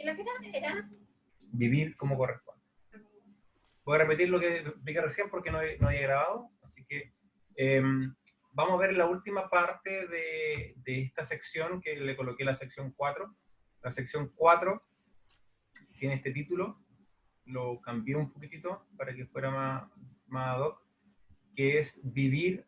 ¿Qué lo que era? Vivir como corresponde. Voy a repetir lo que expliqué recién porque no había grabado, así que vamos a ver la última parte de esta sección que le coloqué la sección 4. La sección 4 tiene este título, lo cambié un poquitito para que fuera más ad hoc, que es vivir,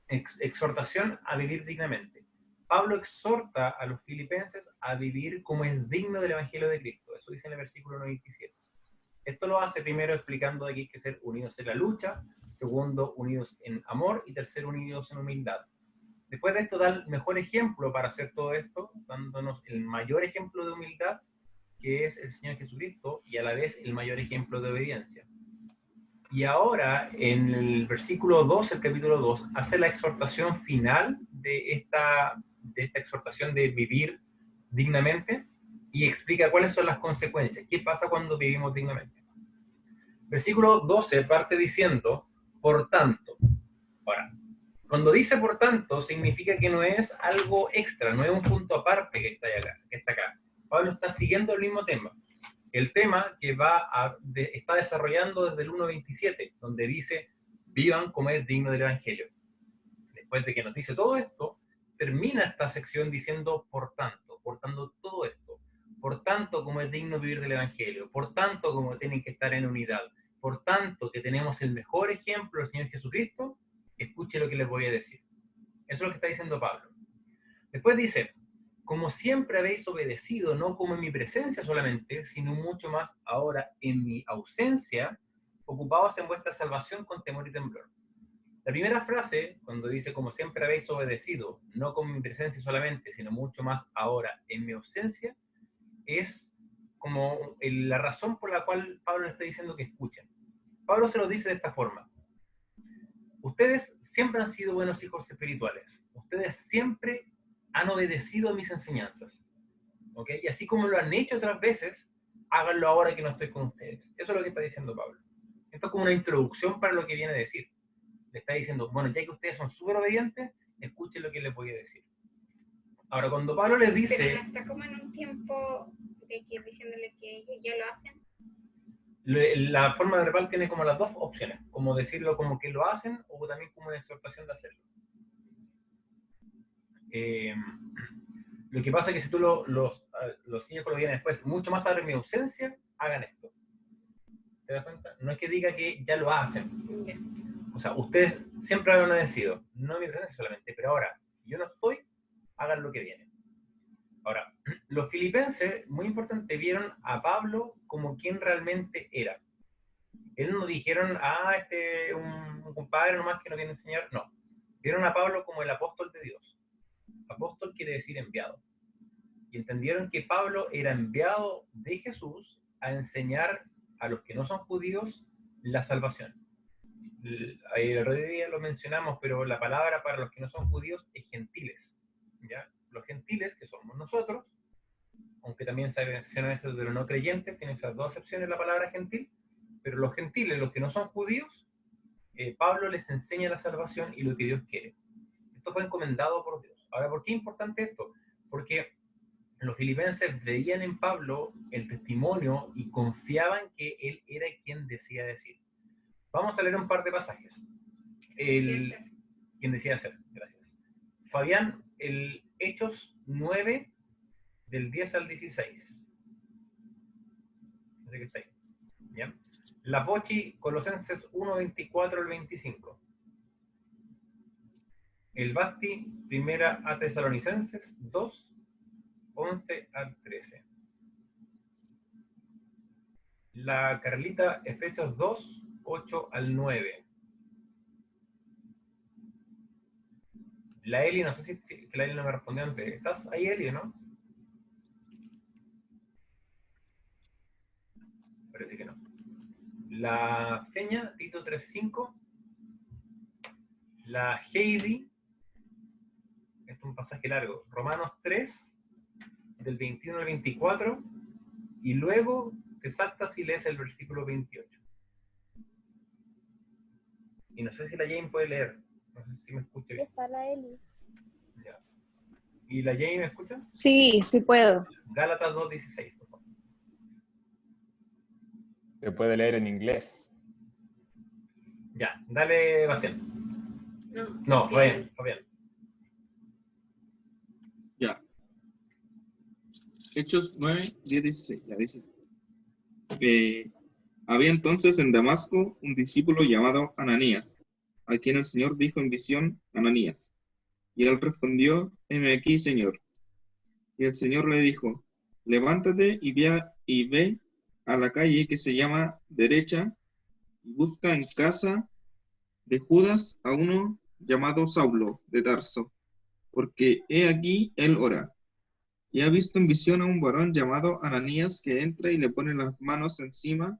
exhortación a vivir dignamente. Pablo exhorta a los filipenses a vivir como es digno del Evangelio de Cristo. Eso dice en el versículo 97. Esto lo hace primero explicando que hay que ser unidos en la lucha, segundo, unidos en amor, y tercero, unidos en humildad. Después de esto da el mejor ejemplo para hacer todo esto, dándonos el mayor ejemplo de humildad, que es el Señor Jesucristo, y a la vez el mayor ejemplo de obediencia. Y ahora, en el versículo 2, el capítulo 2, hace la exhortación final de esta exhortación de vivir dignamente, y explica cuáles son las consecuencias. ¿Qué pasa cuando vivimos dignamente? Versículo 12 parte diciendo, por tanto. Ahora, cuando dice por tanto, significa que no es algo extra, no es un punto aparte que está acá. Pablo está siguiendo el mismo tema. El tema que está desarrollando desde el 1.27, donde dice, vivan como es digno del Evangelio. Después de que nos dice todo esto, termina esta sección diciendo, por tanto todo esto. Por tanto, como es digno vivir del Evangelio. Por tanto, como tienen que estar en unidad. Por tanto, que tenemos el mejor ejemplo del Señor Jesucristo, escuche lo que les voy a decir. Eso es lo que está diciendo Pablo. Después dice, como siempre habéis obedecido, no como en mi presencia solamente, sino mucho más ahora en mi ausencia, ocupaos en vuestra salvación con temor y temblor. La primera frase, cuando dice, como siempre habéis obedecido, no como en mi presencia solamente, sino mucho más ahora en mi ausencia, es como la razón por la cual Pablo le está diciendo que escuchen. Pablo se lo dice de esta forma. Ustedes siempre han sido buenos hijos espirituales. Ustedes siempre han obedecido a mis enseñanzas. ¿Ok? Y así como lo han hecho otras veces, háganlo ahora que no estoy con ustedes. Eso es lo que está diciendo Pablo. Esto es como una introducción para lo que viene a decir. Le está diciendo, bueno, ya que ustedes son súper obedientes, escuchen lo que les voy a decir. Ahora, cuando Pablo les dice... Pero no está como en un tiempo de que diciéndole que ellos ya lo hacen. La forma de verbal tiene como las dos opciones, como decirlo como que lo hacen o también como una exhortación de hacerlo. Lo que pasa es que si tú los sigues con lo que viene después, mucho más ahora en mi ausencia, hagan esto. ¿Te das cuenta? No es que diga que ya lo hacen. O sea, ustedes siempre lo han obedecido, no en mi presencia solamente, pero ahora, yo no estoy, hagan lo que viene. Ahora, los filipenses, muy importante, vieron a Pablo como quien realmente era. Él no dijeron, un compadre nomás que nos viene a enseñar, no. Vieron a Pablo como el apóstol de Dios. Apóstol quiere decir enviado. Y entendieron que Pablo era enviado de Jesús a enseñar a los que no son judíos la salvación. El otro día lo mencionamos, pero la palabra para los que no son judíos es gentiles. ¿Ya? Los gentiles, que somos nosotros, aunque también se menciona eso de los no creyentes, tiene esas dos acepciones la palabra gentil, pero los gentiles, los que no son judíos, Pablo les enseña la salvación y lo que Dios quiere. Esto fue encomendado por Dios. Ahora, ¿por qué es importante esto? Porque los filipenses veían en Pablo el testimonio y confiaban que él era quien decía decir. Vamos a leer un par de pasajes. Quien decía hacer, gracias. Fabián, el Hechos 9, del 10 al 16. Así que está ahí. ¿Ya? La Pochi, Colosenses 1, 24 al 25. El Basti, primera a Tesalonicenses 2, 11 al 13. La Carlita, Efesios 2, 8 al 9. La Eli, no sé si la Eli no me respondió antes. ¿Estás ahí, Eli, no? Parece que no. La Feña, Tito 3.5. La Heidi, esto es un pasaje largo, Romanos 3, del 21 al 24, y luego te saltas y lees el versículo 28. Y no sé si la Jane puede leer, no sé si me escucha bien. Está la Eli. Ya. ¿Y la Jane me escucha? Sí, sí puedo. Gálatas 2:16, por favor. Se puede leer en inglés. Ya, dale, Bastián. No, Fabián. Ya. Hechos 9, 10, 16. Ya dice. Había entonces en Damasco un discípulo llamado Ananías, a quien el Señor dijo en visión, Ananías. Y él respondió, heme aquí, Señor. Y el Señor le dijo, levántate y ve a la calle que se llama Derecha, y busca en casa de Judas a uno llamado Saulo de Tarso, porque he aquí él ora. Y ha visto en visión a un varón llamado Ananías que entra y le pone las manos encima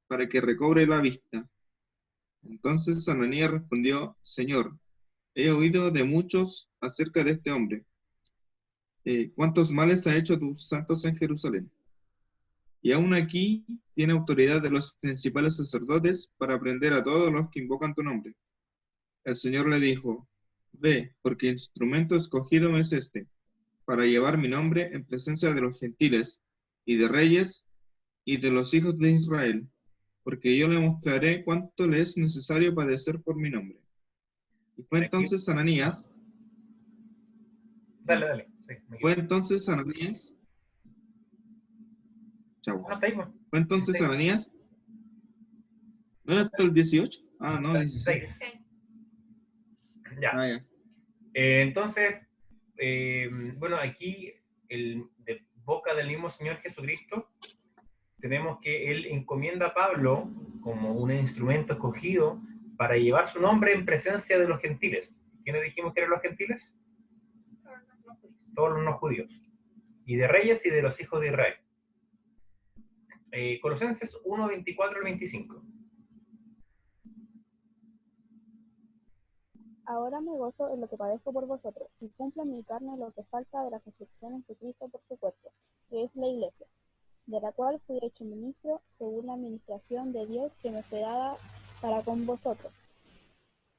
para que recobre la vista. Entonces Ananías respondió, Señor, he oído de muchos acerca de este hombre. ¿Cuántos males ha hecho a tus santos en Jerusalén? Y aún aquí tiene autoridad de los principales sacerdotes para prender a todos los que invocan tu nombre. El Señor le dijo, ve, porque instrumento escogido me es este, para llevar mi nombre en presencia de los gentiles, y de reyes, y de los hijos de Israel, porque yo le mostraré cuánto le es necesario padecer por mi nombre. Y fue entonces Ananías. Dale. Sí, fue entonces Ananías. Chau. Fue entonces 16. Ananías. ¿No era hasta el 18? Ah, no, 16. Ya. Ah, ya. Entonces, bueno, aquí, de boca del mismo Señor Jesucristo, tenemos que Él encomienda a Pablo como un instrumento escogido para llevar su nombre en presencia de los gentiles. ¿Quiénes dijimos que eran los gentiles? Todos los no judíos. Y de reyes y de los hijos de Israel. Colosenses 1, 24 al 25. Ahora me gozo en lo que padezco por vosotros, y cumplo en mi carne lo que falta de las aflicciones de Cristo por su cuerpo, que es la Iglesia, de la cual fui hecho ministro según la administración de Dios que me fue dada para con vosotros,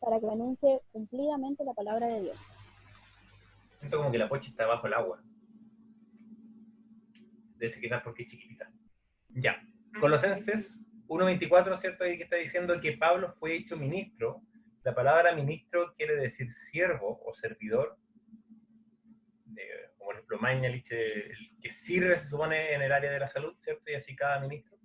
para que anuncie cumplidamente la palabra de Dios. Siento como que la pocha está bajo el agua. Debe ser quizás porque es chiquitita. Ya. Colosenses 1.24, ¿cierto? Ahí que está diciendo que Pablo fue hecho ministro. La palabra ministro quiere decir siervo o servidor. Como el Plomañalich, el que sirve, se supone, en el área de la salud, ¿cierto? Y así cada ministro.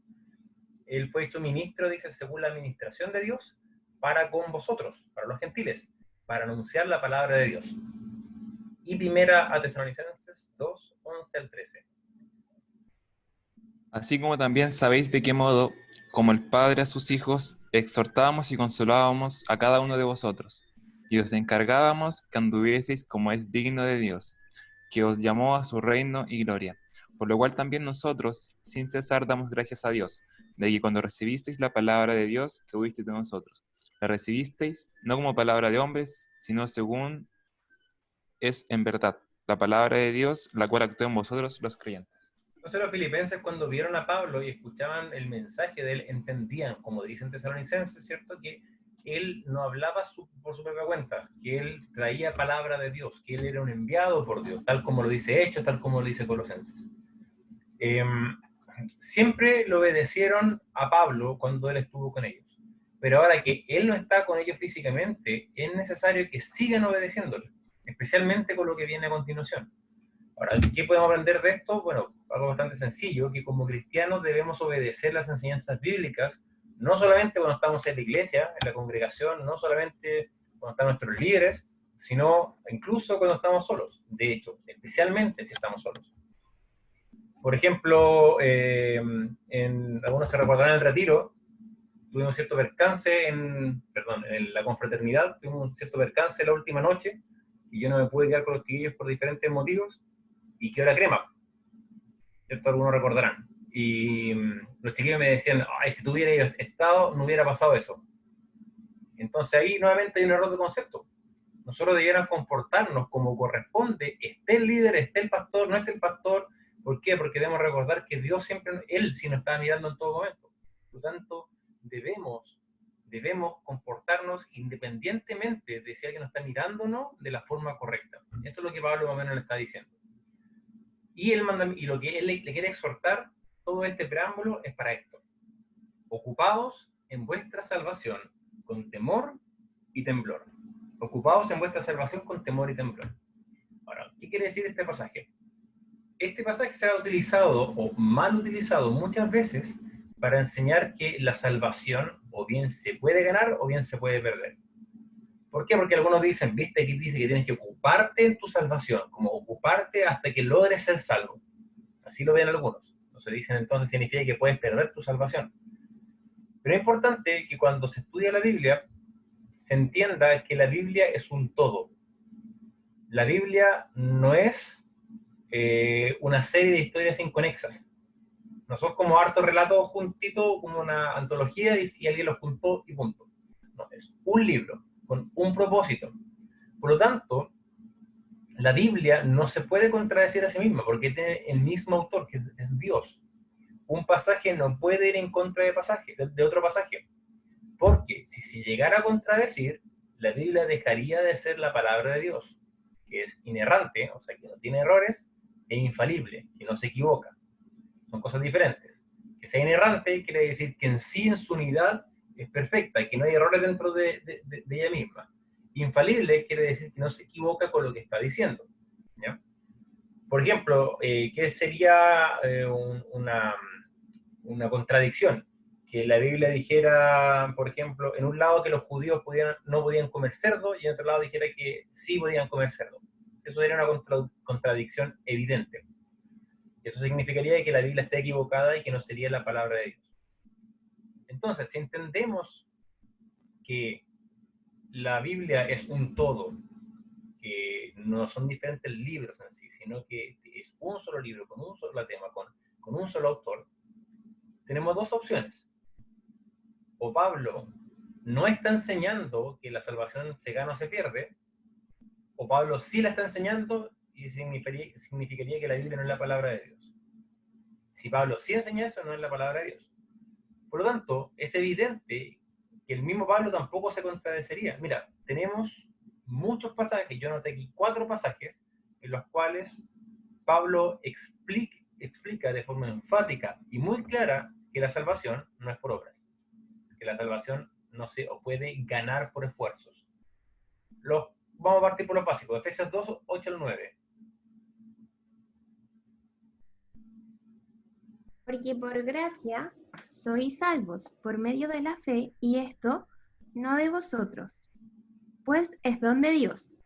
Él fue hecho ministro, dice, según la administración de Dios, para con vosotros, para los gentiles, para anunciar la palabra de Dios. Y primera a Tesalonicenses 2, 11 al 13. Así como también sabéis de qué modo, como el Padre a sus hijos, exhortábamos y consolábamos a cada uno de vosotros, y os encargábamos que anduvieseis como es digno de Dios, que os llamó a su reino y gloria. Por lo cual también nosotros, sin cesar, damos gracias a Dios, de que cuando recibisteis la palabra de Dios que oísteis de nosotros, la recibisteis no como palabra de hombres, sino según es en verdad, la palabra de Dios, la cual actúa en vosotros los creyentes. Entonces los filipenses, cuando vieron a Pablo y escuchaban el mensaje de él, entendían, como dicen tesalonicenses, ¿cierto?, que él no hablaba por su propia cuenta, que él traía palabra de Dios, que él era un enviado por Dios, tal como lo dice Hechos, tal como lo dice Colosenses. Siempre le obedecieron a Pablo cuando él estuvo con ellos, pero ahora que él no está con ellos físicamente, es necesario que sigan obedeciéndole, especialmente con lo que viene a continuación. Ahora, ¿qué podemos aprender de esto? Bueno, algo bastante sencillo, que como cristianos debemos obedecer las enseñanzas bíblicas, no solamente cuando estamos en la iglesia, en la congregación, no solamente cuando están nuestros líderes, sino incluso cuando estamos solos. De hecho, especialmente si estamos solos. Por ejemplo, algunos se recordarán en el retiro, tuvimos cierto percance en la confraternidad, tuvimos un cierto percance la última noche, y yo no me pude quedar con los chiquillos por diferentes motivos, y que hora crema, ¿cierto? Algunos recordarán. Y los chiquillos me decían, ay, si tú hubieras estado, no hubiera pasado eso. Entonces ahí nuevamente hay un error de concepto. Nosotros debiéramos comportarnos como corresponde, esté el líder, esté el pastor, no esté el pastor. ¿Por qué? Porque debemos recordar que Dios siempre, Él sí nos está mirando en todo momento. Por lo tanto, debemos comportarnos independientemente de si alguien nos está mirándonos de la forma correcta. Esto es lo que Pablo más o menos le está diciendo. Y lo que él le quiere exhortar, todo este preámbulo, es para esto. Ocupaos en vuestra salvación con temor y temblor. Ocupaos en vuestra salvación con temor y temblor. Ahora, ¿qué quiere decir este pasaje? Este pasaje se ha utilizado o mal utilizado muchas veces para enseñar que la salvación o bien se puede ganar o bien se puede perder. ¿Por qué? Porque algunos dicen, viste, aquí dice que tienes que ocuparte en tu salvación, como ocuparte hasta que logres ser salvo. Así lo ven algunos. Entonces dicen, entonces significa que puedes perder tu salvación. Pero es importante que cuando se estudia la Biblia, se entienda que la Biblia es un todo. La Biblia no es una serie de historias inconexas. No son como hartos relatos juntitos, como una antología y alguien los juntó y punto. No, es un libro con un propósito. Por lo tanto, la Biblia no se puede contradecir a sí misma porque tiene el mismo autor, que es Dios. Un pasaje no puede ir en contra de otro pasaje, porque si se llegara a contradecir, la Biblia dejaría de ser la palabra de Dios, que es inerrante, o sea, que no tiene errores, e infalible, que no se equivoca. Son cosas diferentes. Que sea inerrante quiere decir que en sí, en su unidad, es perfecta y que no hay errores dentro de ella misma. Infalible quiere decir que no se equivoca con lo que está diciendo, ¿ya? Por ejemplo, ¿qué sería una contradicción? Que la Biblia dijera, por ejemplo, en un lado que los judíos no podían comer cerdo y en otro lado dijera que sí podían comer cerdo. Eso sería una contradicción evidente. Eso significaría que la Biblia está equivocada y que no sería la palabra de Dios. Entonces, si entendemos que la Biblia es un todo, que no son diferentes libros en sí, sino que es un solo libro, con un solo tema, con un solo autor, tenemos dos opciones. O Pablo no está enseñando que la salvación se gana o se pierde, o Pablo sí la está enseñando y significaría que la Biblia no es la palabra de Dios. Si Pablo sí enseña eso, no es la palabra de Dios. Por lo tanto, es evidente que el mismo Pablo tampoco se contradeciría. Mira, tenemos muchos pasajes, yo anoté aquí 4 pasajes, en los cuales Pablo explica de forma enfática y muy clara que la salvación no es por obras, que la salvación no se puede ganar por esfuerzos. Vamos a partir por los básicos, Efesios 2, 8 al 9. Porque por gracia sois salvos por medio de la fe, y esto no de vosotros, pues es don de Dios,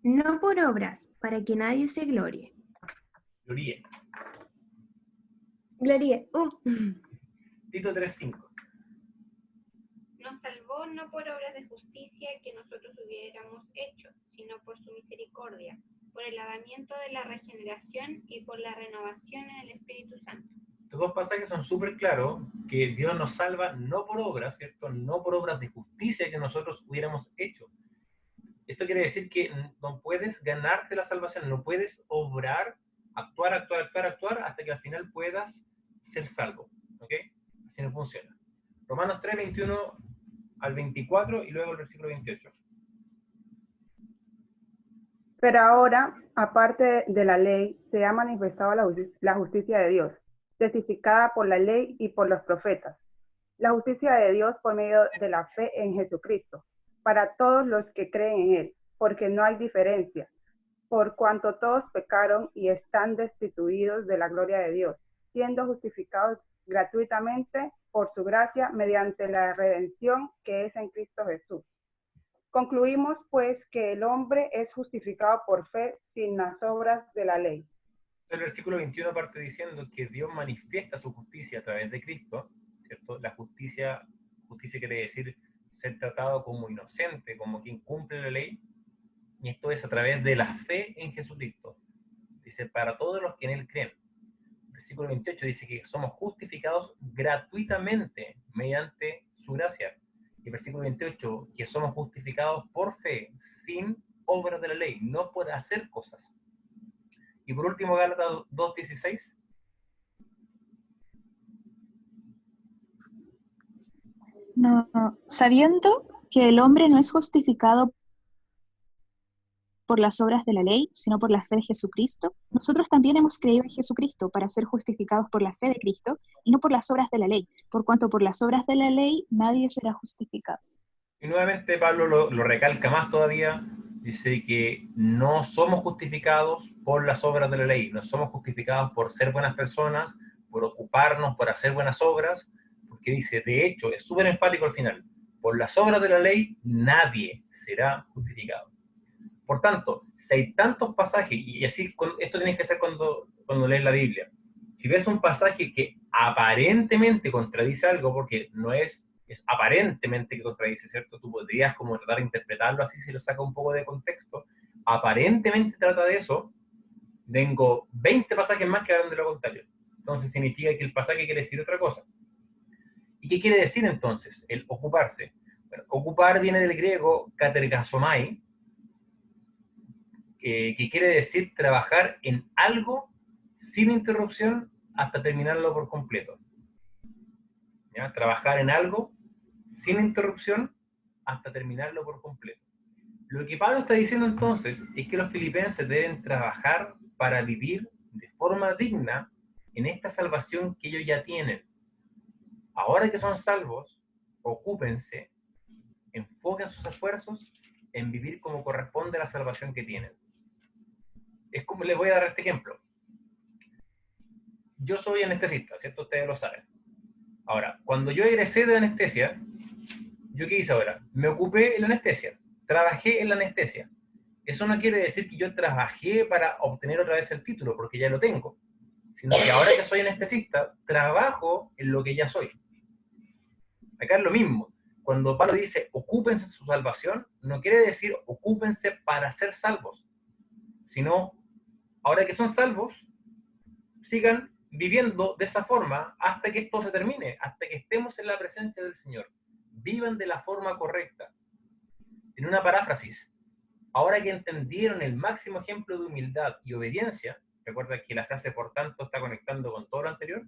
no por obras, para que nadie se glorie. Glorie. Glorie. Tito 3:5. Nos salvó no por obras de justicia que nosotros hubiéramos hecho, sino por su misericordia, por el lavamiento de la regeneración y por la renovación en el Espíritu Santo. Estos dos pasajes son súper claros, que Dios nos salva no por obras, ¿cierto? No por obras de justicia que nosotros hubiéramos hecho. Esto quiere decir que no puedes ganarte la salvación, no puedes obrar, actuar, hasta que al final puedas ser salvo, ¿ok? Así no funciona. Romanos 3, 21 al 24 y luego el versículo 28. Pero ahora, aparte de la ley, se ha manifestado la justicia de Dios, testificada por la ley y por los profetas. La justicia de Dios por medio de la fe en Jesucristo, para todos los que creen en Él, porque no hay diferencia, por cuanto todos pecaron y están destituidos de la gloria de Dios, siendo justificados gratuitamente por su gracia mediante la redención que es en Cristo Jesús. Concluimos, pues, que el hombre es justificado por fe sin las obras de la ley. El versículo 21 parte diciendo que Dios manifiesta su justicia a través de Cristo, ¿cierto? La justicia quiere decir ser tratado como inocente, como quien cumple la ley, y esto es a través de la fe en Jesucristo. Dice, para todos los que en Él creen. Versículo 28 dice que somos justificados gratuitamente mediante su gracia. Y versículo 28, que somos justificados por fe, sin obras de la ley, no por hacer cosas. Y por último, Gálatas 2:16. No, sabiendo que el hombre no es justificado por las obras de la ley, sino por la fe de Jesucristo, nosotros también hemos creído en Jesucristo para ser justificados por la fe de Cristo y no por las obras de la ley, por cuanto por las obras de la ley nadie será justificado. Y nuevamente Pablo lo recalca más todavía, dice que no somos justificados por las obras de la ley, no somos justificados por ser buenas personas, por ocuparnos, por hacer buenas obras, porque dice, de hecho, es súper enfático al final, por las obras de la ley nadie será justificado. Por tanto, si hay tantos pasajes, y así esto tienes que hacer cuando lees la Biblia, si ves un pasaje que aparentemente contradice algo, porque no es aparentemente que contradice, ¿cierto? Tú podrías como tratar de interpretarlo así si lo saca un poco de contexto, aparentemente trata de eso, tengo 20 pasajes más que hablan de lo contrario. Entonces significa que el pasaje quiere decir otra cosa. ¿Y qué quiere decir entonces el ocuparse? Bueno, ocupar viene del griego katergasomai, que quiere decir trabajar en algo sin interrupción hasta terminarlo por completo. ¿Ya? Trabajar en algo sin interrupción hasta terminarlo por completo. Lo que Pablo está diciendo entonces es que los filipenses deben trabajar para vivir de forma digna en esta salvación que ellos ya tienen. Ahora que son salvos, ocúpense, enfoquen sus esfuerzos en vivir como corresponde a la salvación que tienen. Es como, les voy a dar este ejemplo. Yo soy anestesista, ¿cierto? Ustedes lo saben. Ahora, cuando yo egresé de anestesia, ¿yo qué hice ahora? Me ocupé en la anestesia, trabajé en la anestesia. Eso no quiere decir que yo trabajé para obtener otra vez el título, porque ya lo tengo, sino que ahora que soy anestesista, trabajo en lo que ya soy. Acá es lo mismo. Cuando Pablo dice, ocúpense de su salvación, no quiere decir ocúpense para ser salvos, sino, ahora que son salvos, sigan viviendo de esa forma hasta que esto se termine, hasta que estemos en la presencia del Señor. Vivan de la forma correcta. En una paráfrasis, ahora que entendieron el máximo ejemplo de humildad y obediencia, recuerda que la frase por tanto está conectando con todo lo anterior,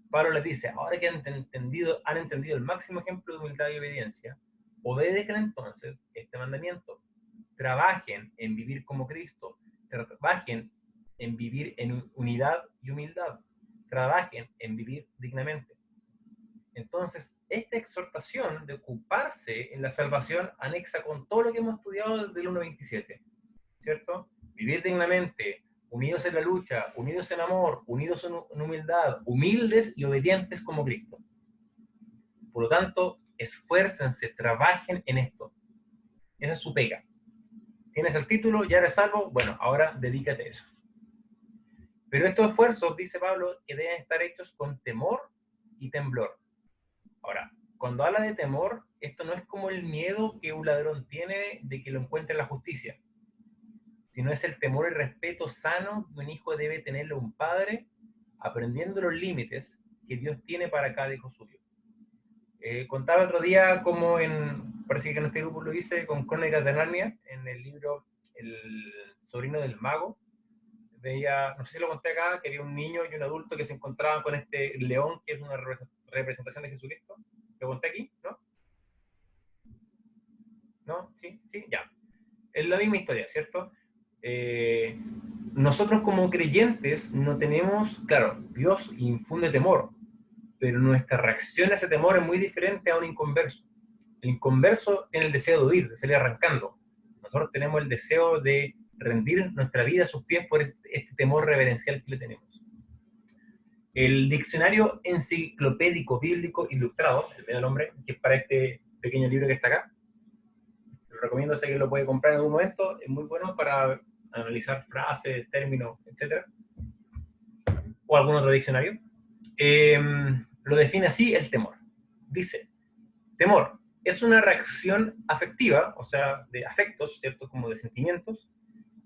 Pablo les dice, ahora que han entendido el máximo ejemplo de humildad y obediencia, obedezcan entonces este mandamiento. Trabajen en vivir como Cristo, trabajen en vivir en unidad y humildad, trabajen en vivir dignamente. Entonces, esta exhortación de ocuparse en la salvación anexa con todo lo que hemos estudiado desde el 1.27, ¿cierto? Vivir dignamente, unidos en la lucha, unidos en amor, unidos en humildad, humildes y obedientes como Cristo. Por lo tanto, esfuércense, trabajen en esto. Esa es su pega. ¿Tienes el título? ¿Ya eres salvo? Bueno, ahora dedícate a eso. Pero estos esfuerzos, dice Pablo, que deben estar hechos con temor y temblor. Ahora, cuando habla de temor, esto no es como el miedo que un ladrón tiene de que lo encuentre la justicia, sino es el temor y respeto sano que un hijo debe tenerle a un padre, aprendiendo los límites que Dios tiene para cada hijo suyo. Contaba otro día como parece que en este grupo lo hice, con Crónicas de Narnia, en el libro El sobrino del mago. Veía, no sé si lo conté acá, que había un niño y un adulto que se encontraban con este león, que es una representación de Jesucristo. ¿Lo conté aquí? ¿No? ¿No? ¿Sí? ¿Sí? Ya. Es la misma historia, ¿cierto? Nosotros como creyentes no tenemos, claro, Dios infunde temor, pero nuestra reacción a ese temor es muy diferente a un inconverso. El inconverso tiene el deseo de huir, de salir arrancando. Nosotros tenemos el deseo de rendir nuestra vida a sus pies por este temor reverencial que le tenemos. El diccionario enciclopédico bíblico ilustrado, el medio del hombre, que es para este pequeño libro que está acá, lo recomiendo, sé que lo puede comprar en algún momento, es muy bueno para analizar frases, términos, etc. O algún otro diccionario. Lo define así el temor. Dice, temor es una reacción afectiva, o sea, de afectos, ¿cierto? Como de sentimientos,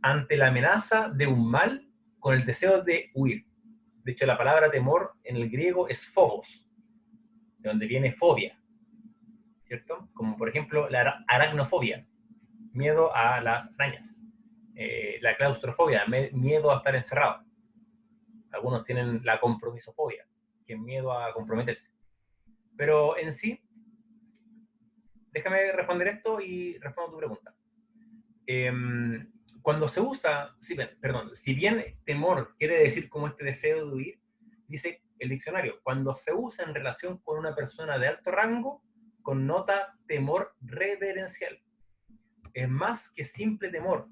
ante la amenaza de un mal con el deseo de huir. De hecho, la palabra temor en el griego es phobos, de donde viene fobia, ¿cierto? Como por ejemplo la aracnofobia, miedo a las arañas. La claustrofobia, miedo a estar encerrado. Algunos tienen la compromisofobia, que es miedo a comprometerse. Pero en sí, déjame responder esto y respondo tu pregunta. cuando se usa, si bien temor quiere decir como este deseo de huir, dice el diccionario, cuando se usa en relación con una persona de alto rango, connota temor reverencial. Es más que simple temor,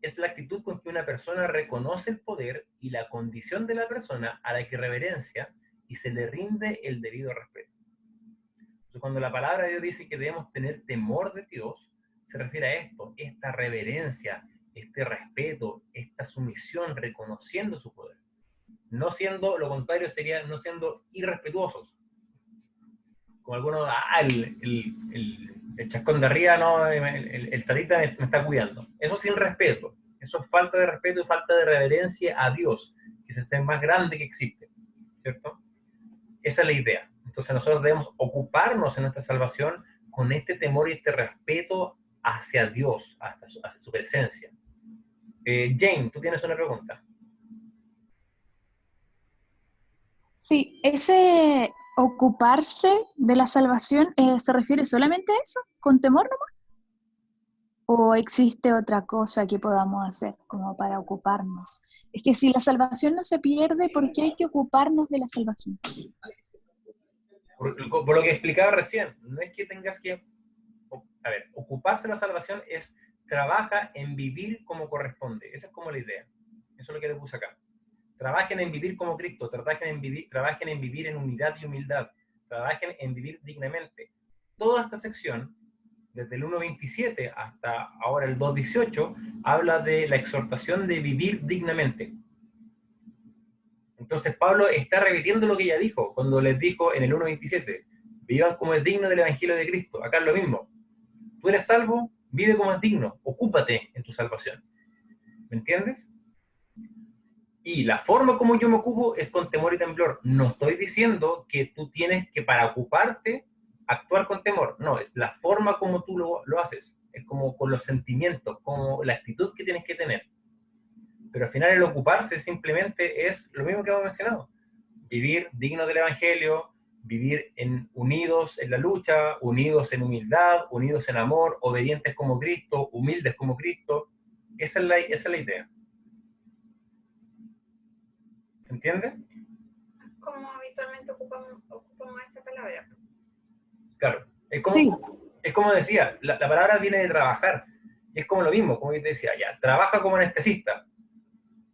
es la actitud con que una persona reconoce el poder y la condición de la persona a la que reverencia y se le rinde el debido respeto. Entonces, cuando la palabra de Dios dice que debemos tener temor de Dios, se refiere a esto, esta reverencia, este respeto, esta sumisión, reconociendo su poder. No siendo, lo contrario sería no siendo irrespetuosos. Como algunos, el chascón de arriba, no, el tarita me está cuidando. Eso sin respeto. Eso es falta de respeto y falta de reverencia a Dios, que es el más grande que existe, ¿cierto? Esa es la idea. Entonces nosotros debemos ocuparnos en nuestra salvación con este temor y este respeto hacia Dios, hacia su presencia. Jane, tú tienes una pregunta. Sí, ese ocuparse de la salvación se refiere solamente a eso, con temor nomás. ¿O existe otra cosa que podamos hacer como para ocuparnos? Es que si la salvación no se pierde, ¿por qué hay que ocuparnos de la salvación? Por lo que explicaba recién, no es que tengas que... A ver, ocuparse de la salvación es trabaja en vivir como corresponde. Esa es como la idea. Eso es lo que le puse acá. Trabajen en vivir como Cristo, trabajen en vivir en unidad y humildad, trabajen en vivir dignamente. Toda esta sección, desde el 1.27 hasta ahora el 2.18, habla de la exhortación de vivir dignamente. Entonces Pablo está repitiendo lo que ya dijo, cuando les dijo en el 1.27, vivan como es digno del Evangelio de Cristo. Acá es lo mismo. Tú eres salvo, vive como es digno, ocúpate en tu salvación. ¿Me entiendes? Y la forma como yo me ocupo es con temor y temblor. No estoy diciendo que tú tienes que, para ocuparte, actuar con temor. No, es la forma como tú lo haces. Es como con los sentimientos, como la actitud que tienes que tener. Pero al final el ocuparse simplemente es lo mismo que hemos mencionado. Vivir digno del Evangelio, vivir unidos en la lucha, unidos en humildad, unidos en amor, obedientes como Cristo, humildes como Cristo. Esa es la idea. ¿Se entiende? ¿Cómo habitualmente ocupamos esa palabra? Claro. Es como decía, la palabra viene de trabajar. Y es como lo mismo, como yo te decía, ya, trabaja como anestesista.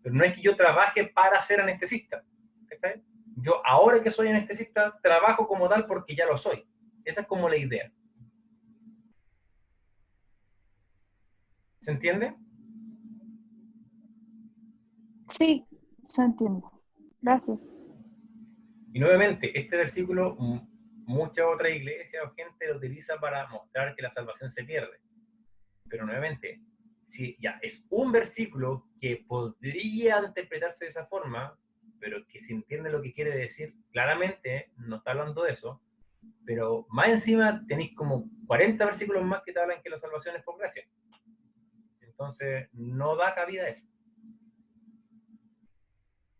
Pero no es que yo trabaje para ser anestesista. ¿Está? Yo, ahora que soy anestesista, trabajo como tal porque ya lo soy. Esa es como la idea. ¿Se entiende? Sí, se entiende. Gracias. Y nuevamente, este versículo, muchas otras iglesias o gente lo utiliza para mostrar que la salvación se pierde. Pero nuevamente, si ya es un versículo que podría interpretarse de esa forma, pero que se entiende lo que quiere decir, claramente no está hablando de eso, pero más encima tenéis como 40 versículos más que te hablan que la salvación es por gracia. Entonces, no da cabida a eso.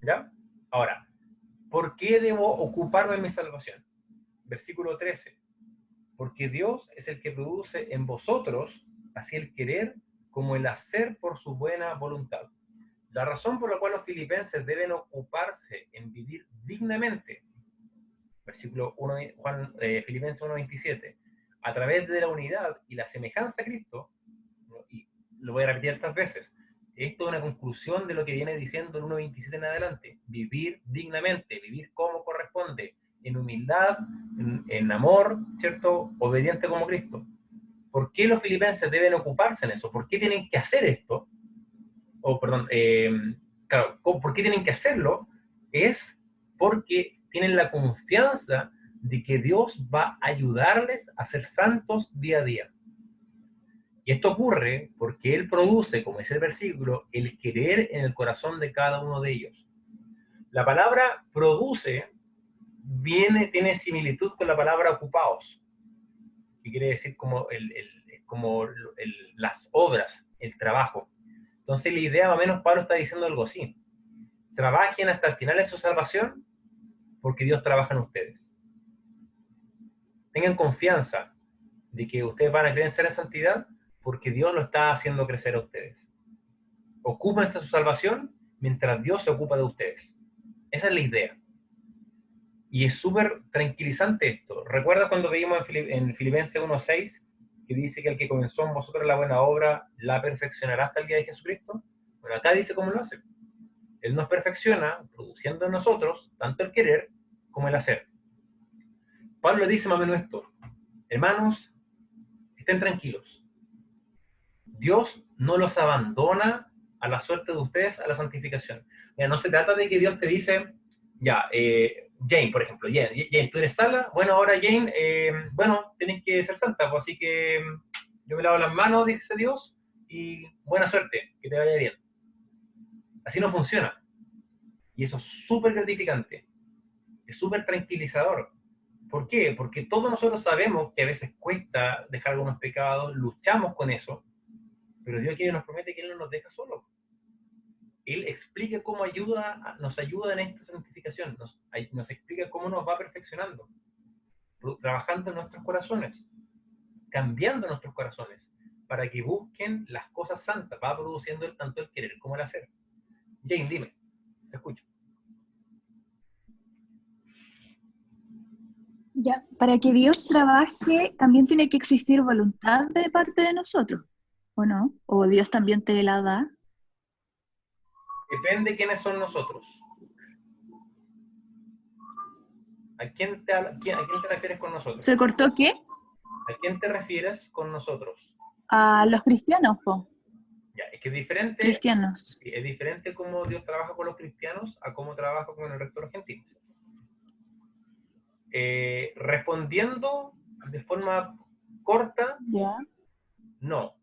¿Ya? Ahora, ¿por qué debo ocuparme de mi salvación? Versículo 13. Porque Dios es el que produce en vosotros así el querer como el hacer por su buena voluntad. La razón por la cual los filipenses deben ocuparse en vivir dignamente, versículo 1, Filipenses 1.27, a través de la unidad y la semejanza a Cristo, y lo voy a repetir estas veces, esto es una conclusión de lo que viene diciendo el 1.27 en adelante, vivir dignamente, vivir como corresponde, en humildad, en amor, ¿cierto? Obediente como Cristo. ¿Por qué los filipenses deben ocuparse en eso? ¿Por qué tienen que hacer esto? Claro, ¿por qué tienen que hacerlo? Es porque tienen la confianza de que Dios va a ayudarles a ser santos día a día. Y esto ocurre porque Él produce, como dice el versículo, el querer en el corazón de cada uno de ellos. La palabra produce tiene similitud con la palabra ocupaos, que quiere decir como las obras, el trabajo. Entonces la idea, más o menos, Pablo está diciendo algo así. Trabajen hasta el final de su salvación, porque Dios trabaja en ustedes. Tengan confianza de que ustedes van a crecer en santidad, porque Dios lo está haciendo crecer a ustedes. Ocúpense de su salvación mientras Dios se ocupa de ustedes. Esa es la idea. Y es súper tranquilizante esto. ¿Recuerdas cuando veíamos en Filipenses 1:6 que dice que el que comenzó en vosotros la buena obra la perfeccionará hasta el día de Jesucristo? Bueno, acá dice cómo lo hace. Él nos perfecciona produciendo en nosotros tanto el querer como el hacer. Pablo dice más o menos esto: hermanos, estén tranquilos. Dios no los abandona a la suerte de ustedes, a la santificación. Mira, no se trata de que Dios te dice, ya, Jane, por ejemplo, Jane, tú eres Sala, bueno, ahora Jane, bueno, tenés que ser santa, pues, así que yo me lavo las manos, dice Dios, y buena suerte, que te vaya bien. Así no funciona. Y eso es súper gratificante, es súper tranquilizador. ¿Por qué? Porque todos nosotros sabemos que a veces cuesta dejar algunos pecados, luchamos con eso, pero Dios nos promete que Él no nos deja solos. Él explica cómo nos ayuda en esta santificación, nos explica cómo nos va perfeccionando, trabajando en nuestros corazones, cambiando nuestros corazones, para que busquen las cosas santas, va produciendo tanto el querer como el hacer. Jane, dime, te escucho. Ya, para que Dios trabaje, también tiene que existir voluntad de parte de nosotros, ¿o no? ¿O Dios también te la da? Depende de quiénes son nosotros. ¿A quién te refieres con nosotros? ¿Se cortó qué? ¿A quién te refieres con nosotros? A los cristianos, po. Ya, es que es diferente. Cristianos. Es diferente cómo Dios trabaja con los cristianos a cómo trabaja con el resto de los gentiles. Respondiendo de forma corta, Ya. no.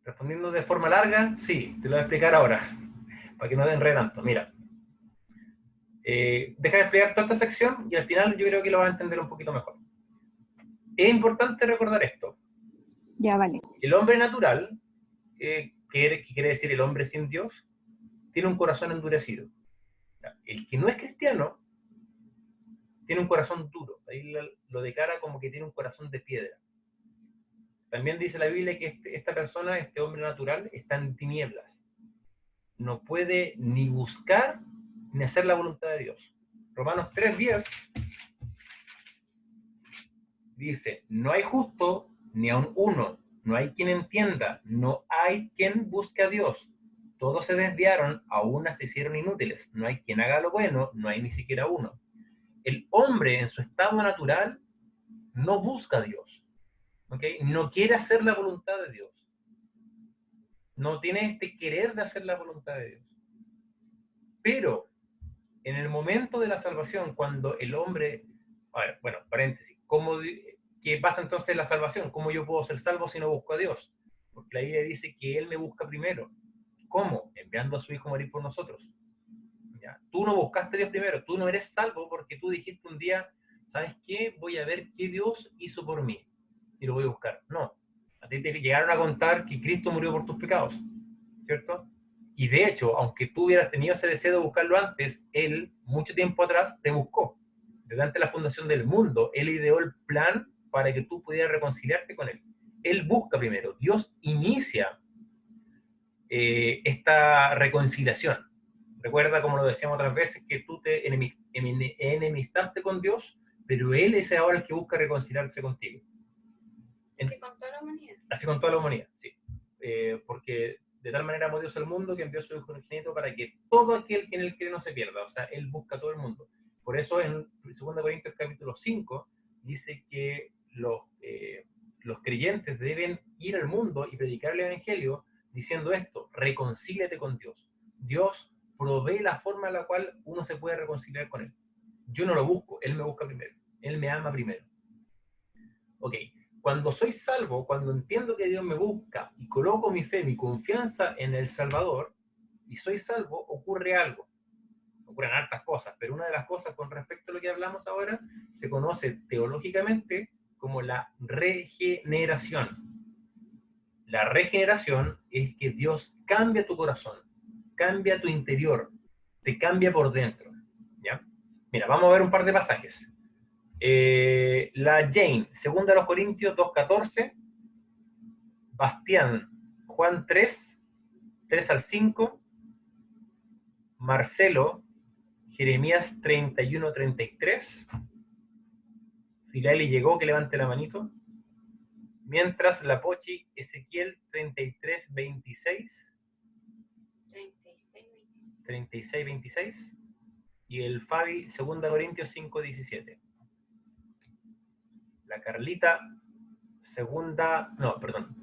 Respondiendo de forma larga, sí, te lo voy a explicar ahora, para que no te enrede tanto. Mira, deja de explicar toda esta sección y al final yo creo que lo vas a entender un poquito mejor. Es importante recordar esto. Ya, vale. El hombre natural, que quiere decir el hombre sin Dios, tiene un corazón endurecido. El que no es cristiano tiene un corazón duro. Ahí lo declara como que tiene un corazón de piedra. También dice la Biblia que esta persona, este hombre natural, está en tinieblas. No puede ni buscar ni hacer la voluntad de Dios. Romanos 3:10 dice, no hay justo ni aun uno, no hay quien entienda, no hay quien busque a Dios. Todos se desviaron, a una se hicieron inútiles. No hay quien haga lo bueno, no hay ni siquiera uno. El hombre en su estado natural no busca a Dios. ¿Okay? No quiere hacer la voluntad de Dios. No tiene este querer de hacer la voluntad de Dios. Pero en el momento de la salvación, cuando el hombre, bueno, paréntesis, ¿qué pasa entonces en la salvación? ¿Cómo yo puedo ser salvo si no busco a Dios? Porque la Biblia dice que Él me busca primero. ¿Cómo? Enviando a su Hijo a morir por nosotros. ¿Ya? Tú no buscaste a Dios primero, tú no eres salvo porque tú dijiste un día, ¿sabes qué? Voy a ver qué Dios hizo por mí y lo voy a buscar. No, a ti te llegaron a contar que Cristo murió por tus pecados, ¿cierto? Y de hecho, aunque tú hubieras tenido ese deseo de buscarlo antes, Él, mucho tiempo atrás, te buscó. Desde antes de la fundación del mundo, Él ideó el plan para que tú pudieras reconciliarte con Él. Él busca primero, Dios inicia esta reconciliación. Recuerda, como lo decíamos otras veces, que tú te enemistaste con Dios, pero Él es ahora el que busca reconciliarse contigo. Así con toda la humanidad. Así con toda la humanidad, sí. Porque de tal manera amó Dios al mundo que envió a su Hijo unigénito para que todo aquel que en él cree no se pierda. O sea, Él busca a todo el mundo. Por eso en 2 Corintios capítulo 5 dice que los creyentes deben ir al mundo y predicar el Evangelio diciendo esto: reconcíliate con Dios. Dios provee la forma en la cual uno se puede reconciliar con Él. Yo no lo busco, Él me busca primero. Él me ama primero. Ok, cuando soy salvo, cuando entiendo que Dios me busca y coloco mi fe, mi confianza en el Salvador, y soy salvo, ocurre algo. Ocurren hartas cosas, pero una de las cosas con respecto a lo que hablamos ahora se conoce teológicamente como la regeneración. La regeneración es que Dios cambia tu corazón, cambia tu interior, te cambia por dentro. ¿Ya? Mira, vamos a ver un par de pasajes. La Jane, 2 Corintios 2:14, Bastián, Juan 3, 3 al 5, Marcelo, Jeremías 31, 33. Si la Eli llegó, que levante la manito. Mientras la Pochi, Ezequiel 33, 26. 36, 26. Y el Fabi, 2 Corintios 5, 17. La Carlita,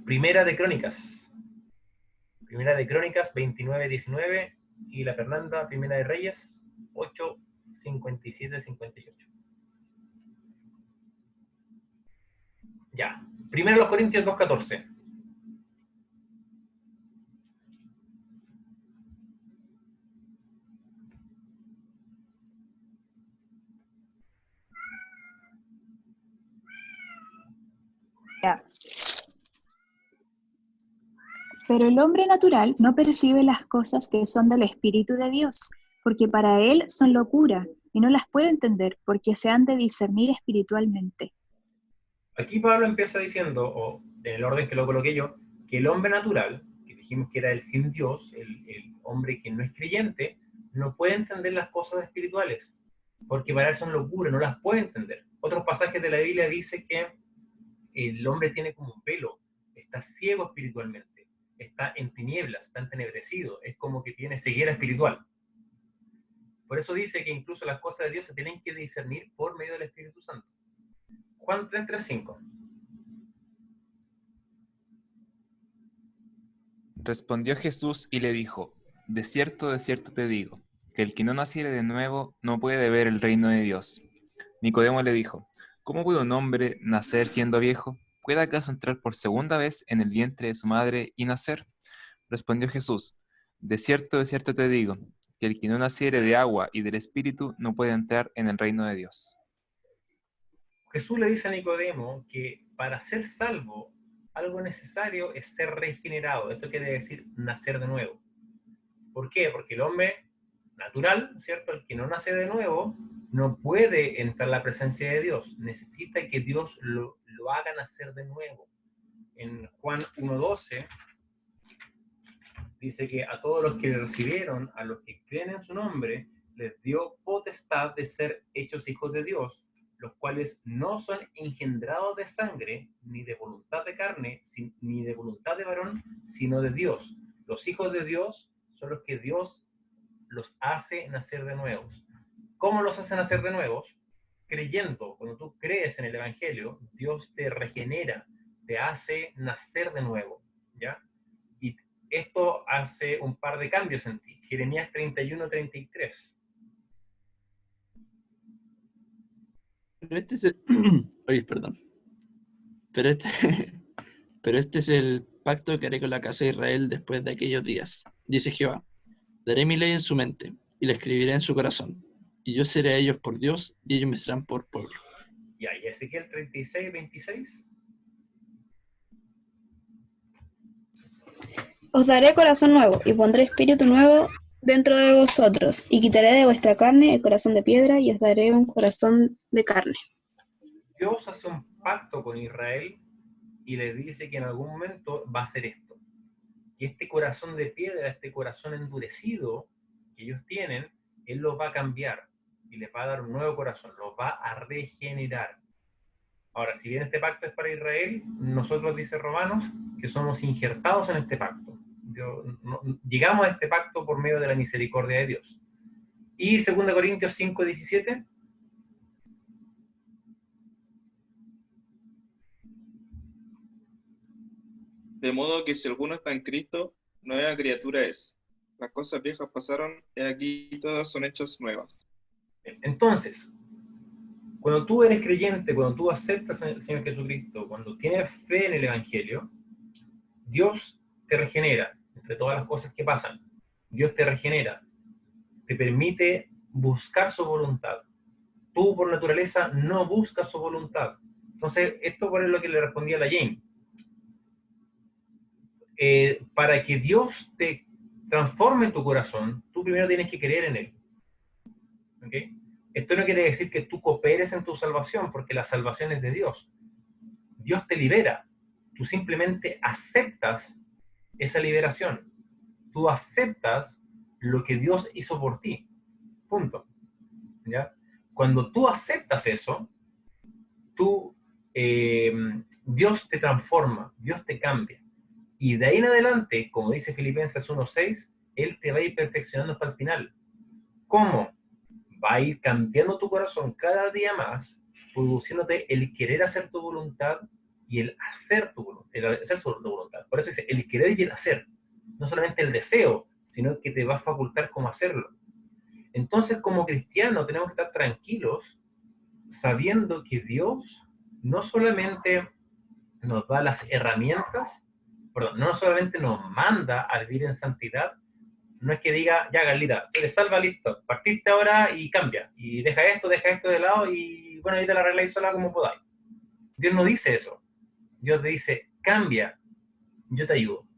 Primera de Crónicas. Primera de Crónicas, 29, 19. Y la Fernanda, Primera de Reyes, 8, 57, 58. Ya. Primero los Corintios 2, 14. Pero el hombre natural no percibe las cosas que son del Espíritu de Dios, porque para él son locura, y no las puede entender, porque se han de discernir espiritualmente. Aquí Pablo empieza diciendo, o en el orden que lo coloqué yo, que el hombre natural, que dijimos que era el sin Dios, el hombre que no es creyente, no puede entender las cosas espirituales, porque para él son locura, no las puede entender. Otros pasajes de la Biblia dicen que el hombre tiene como un velo, está ciego espiritualmente, está en tinieblas, está entenebrecido, es como que tiene ceguera espiritual. Por eso dice que incluso las cosas de Dios se tienen que discernir por medio del Espíritu Santo. Juan 3, 3, 5. Respondió Jesús y le dijo: de cierto te digo, que el que no naciere de nuevo no puede ver el reino de Dios. Nicodemo le dijo: ¿cómo puede un hombre nacer siendo viejo? ¿Puede acaso entrar por segunda vez en el vientre de su madre y nacer? Respondió Jesús: de cierto te digo, que el que no naciere de agua y del Espíritu no puede entrar en el reino de Dios. Jesús le dice a Nicodemo que para ser salvo, algo necesario es ser regenerado. Esto quiere decir nacer de nuevo. ¿Por qué? Porque el hombre natural, ¿cierto? El que no nace de nuevo, no puede entrar a la presencia de Dios. Necesita que Dios lo haga nacer de nuevo. En Juan 1:12 dice que a todos los que le recibieron, a los que creen en su nombre, les dio potestad de ser hechos hijos de Dios, los cuales no son engendrados de sangre, ni de voluntad de carne, ni de voluntad de varón, sino de Dios. Los hijos de Dios son los que Dios los hace nacer de nuevos. ¿Cómo los hace nacer de nuevos? Creyendo. Cuando tú crees en el Evangelio, Dios te regenera, te hace nacer de nuevo, ¿ya? Y esto hace un par de cambios en ti. Jeremías 31, 33. Pero este es el... Oye, perdón. Pero este es el pacto que haré con la casa de Israel después de aquellos días. Dice Jehová: daré mi ley en su mente, y la escribiré en su corazón. Y yo seré a ellos por Dios, y ellos me serán por pueblo. Y ahí Ezequiel 36, 26. Os daré corazón nuevo, y pondré espíritu nuevo dentro de vosotros, y quitaré de vuestra carne el corazón de piedra, y os daré un corazón de carne. Dios hace un pacto con Israel y le dice que en algún momento va a hacer esto. Y este corazón de piedra, este corazón endurecido que ellos tienen, Él los va a cambiar y les va a dar un nuevo corazón, los va a regenerar. Ahora, si bien este pacto es para Israel, nosotros, dice Romanos, que somos injertados en este pacto. Llegamos a este pacto por medio de la misericordia de Dios. Y 2 Corintios 5, 17. De modo que si alguno está en Cristo, nueva criatura es. Las cosas viejas pasaron, y aquí todas son hechas nuevas. Entonces, cuando tú eres creyente, cuando tú aceptas al Señor Jesucristo, cuando tienes fe en el Evangelio, Dios te regenera entre todas las cosas que pasan. Dios te regenera, te permite buscar su voluntad. Tú por naturaleza no buscas su voluntad. Entonces, esto es lo que le respondía a la Jane. Para que Dios te transforme tu corazón, tú primero tienes que creer en Él. ¿Okay? Esto no quiere decir que tú cooperes en tu salvación, porque la salvación es de Dios. Dios te libera. Tú simplemente aceptas esa liberación. Tú aceptas lo que Dios hizo por ti. Punto. ¿Ya? Cuando tú aceptas eso, Dios te transforma, Dios te cambia. Y de ahí en adelante, como dice Filipenses 1:6, Él te va a ir perfeccionando hasta el final. ¿Cómo? Va a ir cambiando tu corazón cada día más, produciéndote el querer hacer tu voluntad y el hacer tu voluntad. Por eso dice el querer y el hacer. No solamente el deseo, sino que te va a facultar cómo hacerlo. Entonces, como cristianos, tenemos que estar tranquilos sabiendo que Dios no solamente nos da las herramientas, no solamente nos manda a vivir en santidad, no es que diga, ya Carlita, tú eres salva, listo, partiste ahora y cambia, y deja esto de lado, y bueno, ahí te la arregláis sola como podáis. Dios no dice eso. Dios te dice, cambia, yo te ayudo.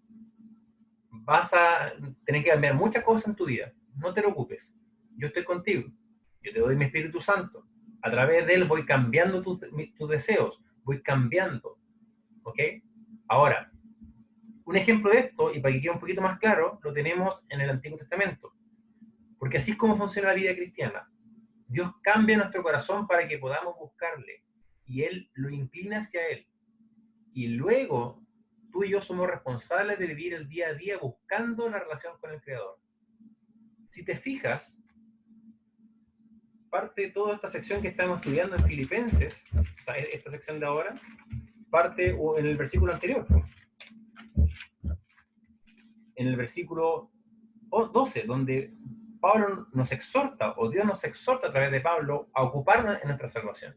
Vas a tener que cambiar muchas cosas en tu vida, no te preocupes, yo estoy contigo, yo te doy mi Espíritu Santo, a través de él voy cambiando tus deseos, voy cambiando, ¿ok? Ahora, un ejemplo de esto, y para que quede un poquito más claro, lo tenemos en el Antiguo Testamento. Porque así es como funciona la vida cristiana. Dios cambia nuestro corazón para que podamos buscarle. Y Él lo inclina hacia Él. Y luego, tú y yo somos responsables de vivir el día a día buscando la relación con el Creador. Si te fijas, parte de toda esta sección que estamos estudiando en Filipenses, o sea, esta sección de ahora, parte en el versículo anterior. En el versículo 12, donde Pablo nos exhorta, o Dios nos exhorta a través de Pablo, a ocuparnos en nuestra salvación.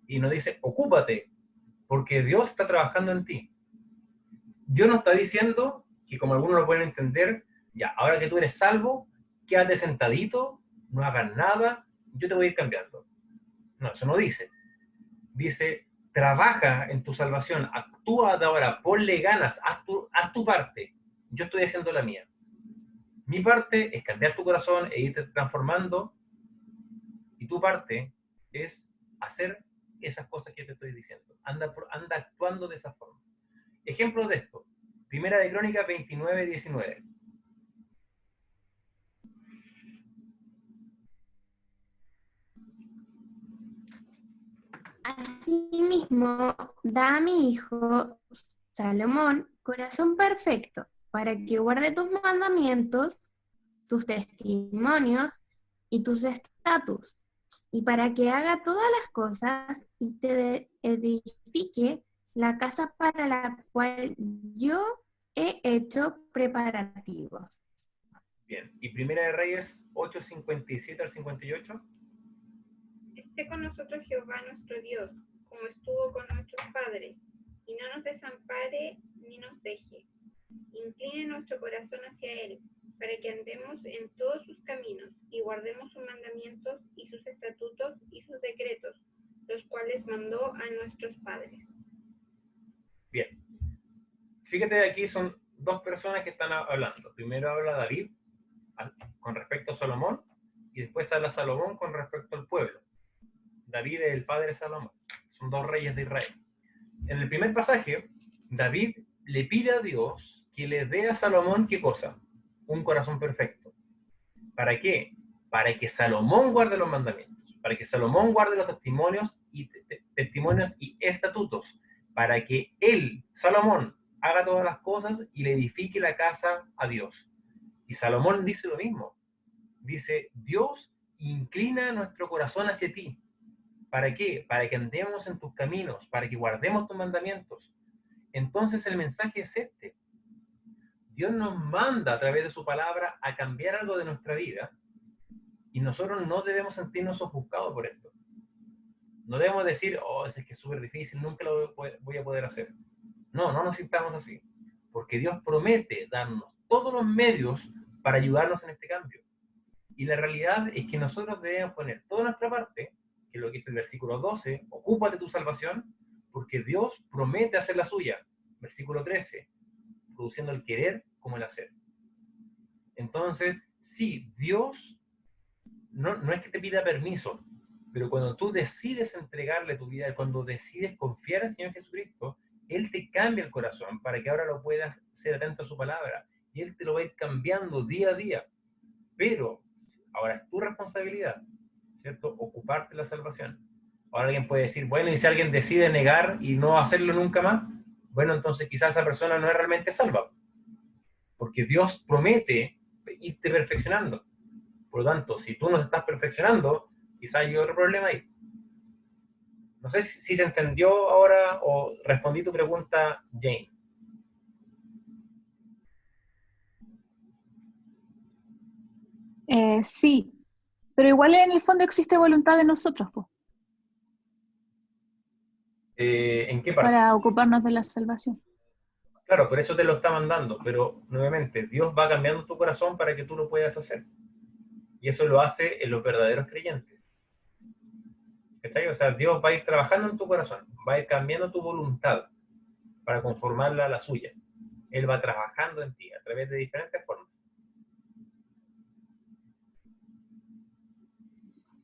Y nos dice, ocúpate, porque Dios está trabajando en ti. Dios nos está diciendo, que como algunos lo pueden entender, ya, ahora que tú eres salvo, quédate sentadito, no hagas nada, yo te voy a ir cambiando. No, eso no dice. Dice, trabaja en tu salvación, actúa de ahora, ponle ganas, haz tu parte. Yo estoy haciendo la mía. Mi parte es cambiar tu corazón e irte transformando, y tu parte es hacer esas cosas que te estoy diciendo. Anda actuando de esa forma. Ejemplos de esto. Primera de Crónicas 29:19. Asimismo, da a mi hijo Salomón corazón perfecto, para que guarde tus mandamientos, tus testimonios y tus estatutos, y para que haga todas las cosas y te edifique la casa para la cual yo he hecho preparativos. Bien, y Primera de Reyes 8:57 al 58. Esté con nosotros Jehová nuestro Dios, como estuvo con nuestros padres, y no nos desampare ni nos deje. Incline nuestro corazón hacia Él, para que andemos en todos sus caminos, y guardemos sus mandamientos, y sus estatutos, y sus decretos, los cuales mandó a nuestros padres. Bien. Fíjate, aquí son dos personas que están hablando. Primero habla David con respecto a Salomón, y después habla Salomón con respecto al pueblo. David es el padre de Salomón. Son dos reyes de Israel. En el primer pasaje, David le pide a Dios que le dé a Salomón, ¿qué cosa? Un corazón perfecto. ¿Para qué? Para que Salomón guarde los mandamientos, para que Salomón guarde los testimonios y estatutos, para que él, Salomón, haga todas las cosas y le edifique la casa a Dios. Y Salomón dice lo mismo. Dice, Dios, inclina nuestro corazón hacia ti. ¿Para qué? Para que andemos en tus caminos, para que guardemos tus mandamientos. Entonces el mensaje es este. Dios nos manda a través de su palabra a cambiar algo de nuestra vida, y nosotros no debemos sentirnos ofuscados por esto. No debemos decir, oh, es que es súper difícil, nunca lo voy a poder hacer. No, no nos sintamos así, porque Dios promete darnos todos los medios para ayudarnos en este cambio. Y la realidad es que nosotros debemos poner toda nuestra parte, que es lo que dice el versículo 12, ocúpate de tu salvación, porque Dios promete hacer la suya. Versículo 13, produciendo el querer como el hacer. Entonces, sí, Dios no es que te pida permiso, pero cuando tú decides entregarle tu vida, cuando decides confiar en el Señor Jesucristo, Él te cambia el corazón para que ahora lo puedas ser atento a su palabra. Y Él te lo va a ir cambiando día a día. Pero ahora es tu responsabilidad, ¿cierto? Ocuparte de la salvación. Ahora alguien puede decir, bueno, y si alguien decide negar y no hacerlo nunca más, bueno, entonces quizás esa persona no es realmente salva. Porque Dios promete irte perfeccionando. Por lo tanto, si tú no te estás perfeccionando, quizás hay otro problema ahí. No sé si se entendió ahora o respondí tu pregunta, Jane. Sí, pero igual en el fondo existe voluntad de nosotros, po, ¿En qué parte? para ocuparnos de la salvación. Claro, por eso te lo está mandando, pero nuevamente, Dios va cambiando tu corazón para que tú lo puedas hacer. Y eso lo hace en los verdaderos creyentes. ¿Cachai? O sea, Dios va a ir trabajando en tu corazón, va a ir cambiando tu voluntad para conformarla a la suya. Él va trabajando en ti a través de diferentes formas.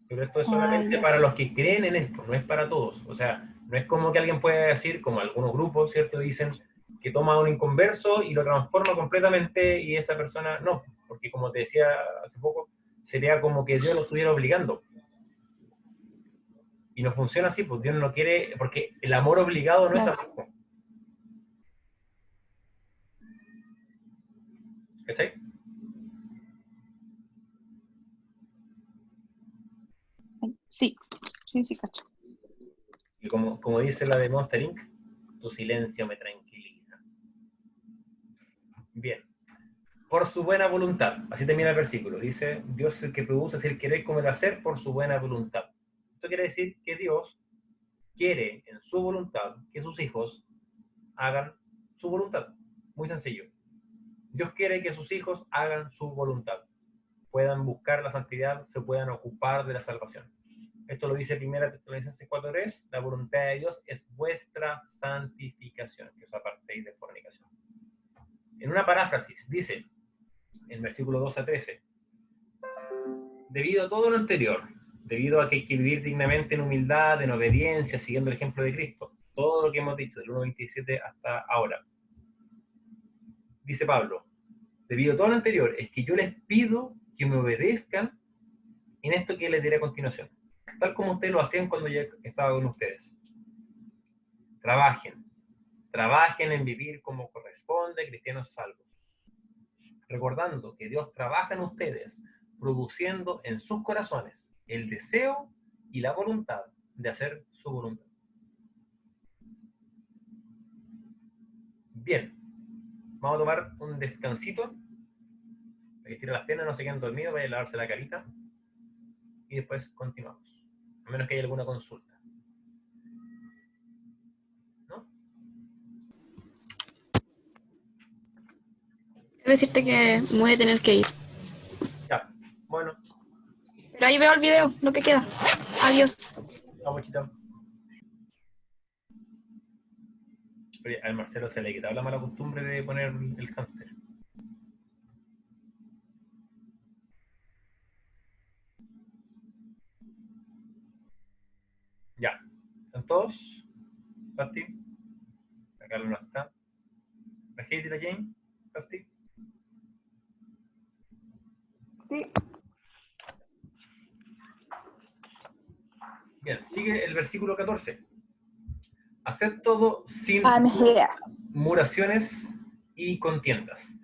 Pero esto es solamente ya. para los que creen en esto, no es para todos. O sea, no es como que alguien pueda decir, como algunos grupos, ¿cierto? Dicen que toma un inconverso y lo transforma completamente y esa persona no. Porque como te decía hace poco, sería como que Dios lo estuviera obligando. Y no funciona así, pues Dios no quiere, porque el amor obligado no es Claro. amor. ¿Cachai? Sí, sí, cacho. Y como dice la de Monster Inc., tu silencio me tranquiliza. Bien. Por su buena voluntad. Así termina el versículo. Dice, Dios es el que produce, es el querer como el hacer por su buena voluntad. Esto quiere decir que Dios quiere en su voluntad que sus hijos hagan su voluntad. Muy sencillo. Dios quiere que sus hijos hagan su voluntad. Puedan buscar la santidad, se puedan ocupar de la salvación. Esto lo dice 1 Tesalonicenses 4:3, la voluntad de Dios es vuestra santificación, que os apartéis de fornicación. En una paráfrasis dice, en versículo 2 a 13, debido a todo lo anterior, debido a que hay que vivir dignamente en humildad, en obediencia, siguiendo el ejemplo de Cristo, todo lo que hemos dicho del 1:27 hasta ahora, dice Pablo, debido a todo lo anterior, es que yo les pido que me obedezcan en esto que les diré a continuación, tal como ustedes lo hacían cuando yo estaba con ustedes. Trabajen en vivir como corresponde, cristianos salvos, recordando que Dios trabaja en ustedes, produciendo en sus corazones el deseo y la voluntad de hacer su voluntad. Bien, vamos a tomar un descansito, para que estire las piernas, no se queden dormidos, vayan a lavarse la carita, y después continuamos, a menos que haya alguna consulta. Quiero decirte que me voy a tener que ir. Ya, bueno. Pero ahí veo el video, lo que queda. Adiós. Chao, Chita. Oye, al Marcelo se le ha quitado la mala costumbre de poner el hámster. Ya. ¿Están todos? ¿Pasti? La Carla no está. ¿La Heidi y la Jane? ¿Pasti? Sí. Bien, sigue el versículo 14. Haced todo sin murmuraciones y contiendas.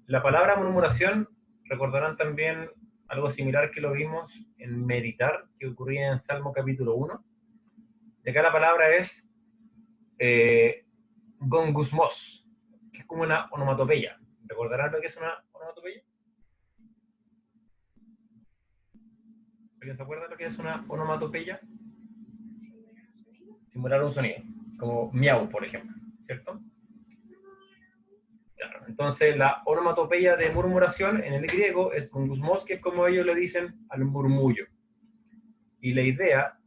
La palabra murmuración, recordarán también algo similar que lo vimos en meditar, que ocurría en Salmo capítulo 1. Y acá la palabra es gongusmos, que es como una onomatopeya. ¿Recordarán lo que es una onomatopeya? ¿Alguien se acuerda de lo que es una onomatopeya? Simular un sonido, como miau, por ejemplo, ¿cierto? Claro. Entonces, la onomatopeya de murmuración en el griego es gongusmos, que es como ellos le dicen al murmullo. Y la idea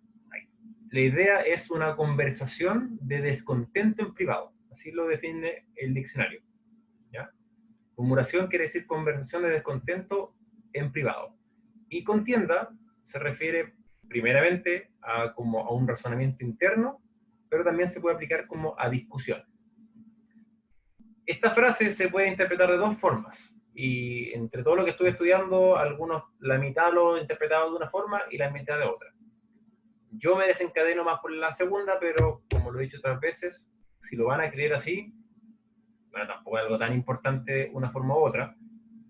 es una conversación de descontento en privado. Así lo define el diccionario. ¿Ya? Murmuración quiere decir conversación de descontento en privado. Y contienda se refiere primeramente como a un razonamiento interno, pero también se puede aplicar como a discusión. Esta frase se puede interpretar de dos formas, y entre todo lo que estuve estudiando, algunos la mitad lo he interpretado de una forma y la mitad de otra. Yo me desencadeno más por la segunda, pero como lo he dicho otras veces, si lo van a creer así, bueno, tampoco es algo tan importante una forma u otra,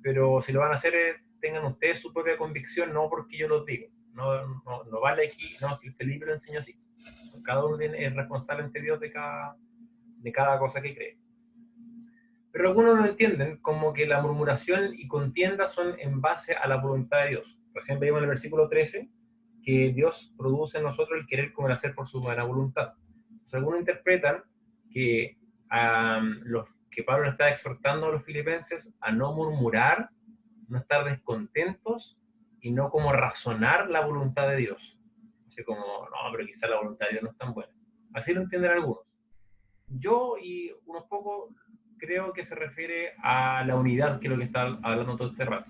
pero si lo van a hacer, tengan ustedes su propia convicción, no porque yo los digo. No vale aquí, no, si el libro lo enseñó así. Cada uno es responsable ante Dios de cada cosa que cree. Pero algunos lo entienden como que la murmuración y contienda son en base a la voluntad de Dios. Recién veíamos en el versículo 13 que Dios produce en nosotros el querer como el hacer por su buena voluntad. Entonces, algunos interpretan que que Pablo está exhortando a los filipenses a no murmurar, no estar descontentos y no como razonar la voluntad de Dios. Así como, no, pero quizá la voluntad de Dios no es tan buena. Así lo entienden algunos. Yo y unos pocos creo que se refiere a la unidad, que es lo que está hablando todo este rato.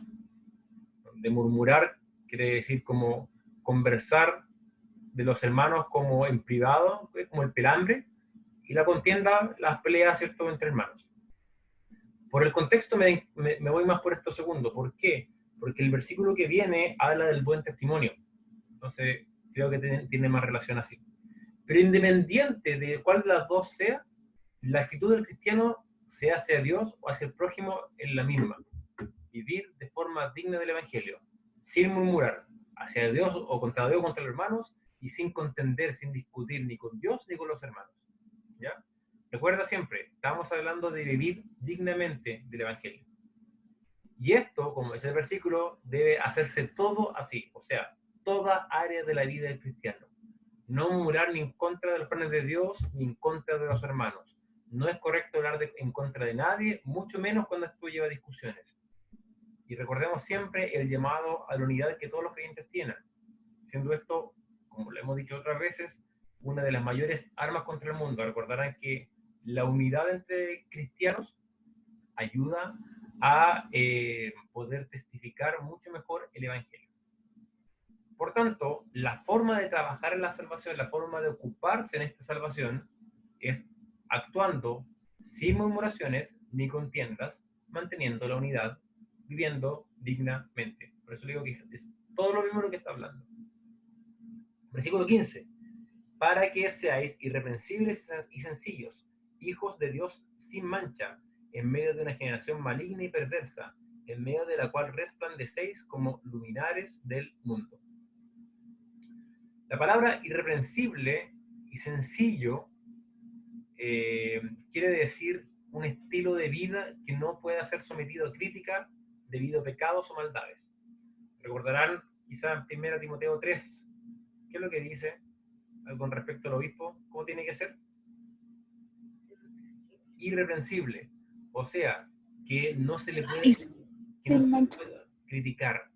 De murmurar quiere decir como conversar de los hermanos como en privado, como el pelambre, y la contienda, las peleas, ¿cierto?, entre hermanos. Por el contexto me voy más por esto segundo. ¿Por qué? Porque el versículo que viene habla del buen testimonio. Entonces, creo que tiene más relación así. Pero independiente de cuál de las dos sea, la actitud del cristiano, sea hacia Dios o hacia el prójimo, es la misma. Vivir de forma digna del Evangelio, sin murmurar, hacia Dios o contra Dios, contra los hermanos, y sin contender, sin discutir ni con Dios ni con los hermanos. ¿Ya? Recuerda siempre, estamos hablando de vivir dignamente del Evangelio. Y esto, como dice el versículo, debe hacerse todo así, o sea, toda área de la vida del cristiano. No murmurar ni en contra de los planes de Dios, ni en contra de los hermanos. No es correcto hablar en contra de nadie, mucho menos cuando esto lleva a discusiones. Y recordemos siempre el llamado a la unidad que todos los creyentes tienen. Siendo esto, como lo hemos dicho otras veces, una de las mayores armas contra el mundo. Recordarán que la unidad entre cristianos ayuda a poder testificar mucho mejor el Evangelio. Por tanto, la forma de trabajar en la salvación, la forma de ocuparse en esta salvación, es actuando sin murmuraciones ni contiendas, manteniendo la unidad, viviendo dignamente. Por eso digo que es todo lo mismo lo que está hablando. Versículo 15. Para que seáis irreprensibles y sencillos, hijos de Dios sin mancha, en medio de una generación maligna y perversa, en medio de la cual resplandecéis como luminares del mundo. La palabra irreprensible y sencillo quiere decir un estilo de vida que no pueda ser sometido a crítica debido a pecados o maldades. Recordarán quizá en 1 Timoteo 3, ¿qué es lo que dice con respecto al obispo? ¿Cómo tiene que ser? Irreprensible. O sea, que no se le puede, criticar.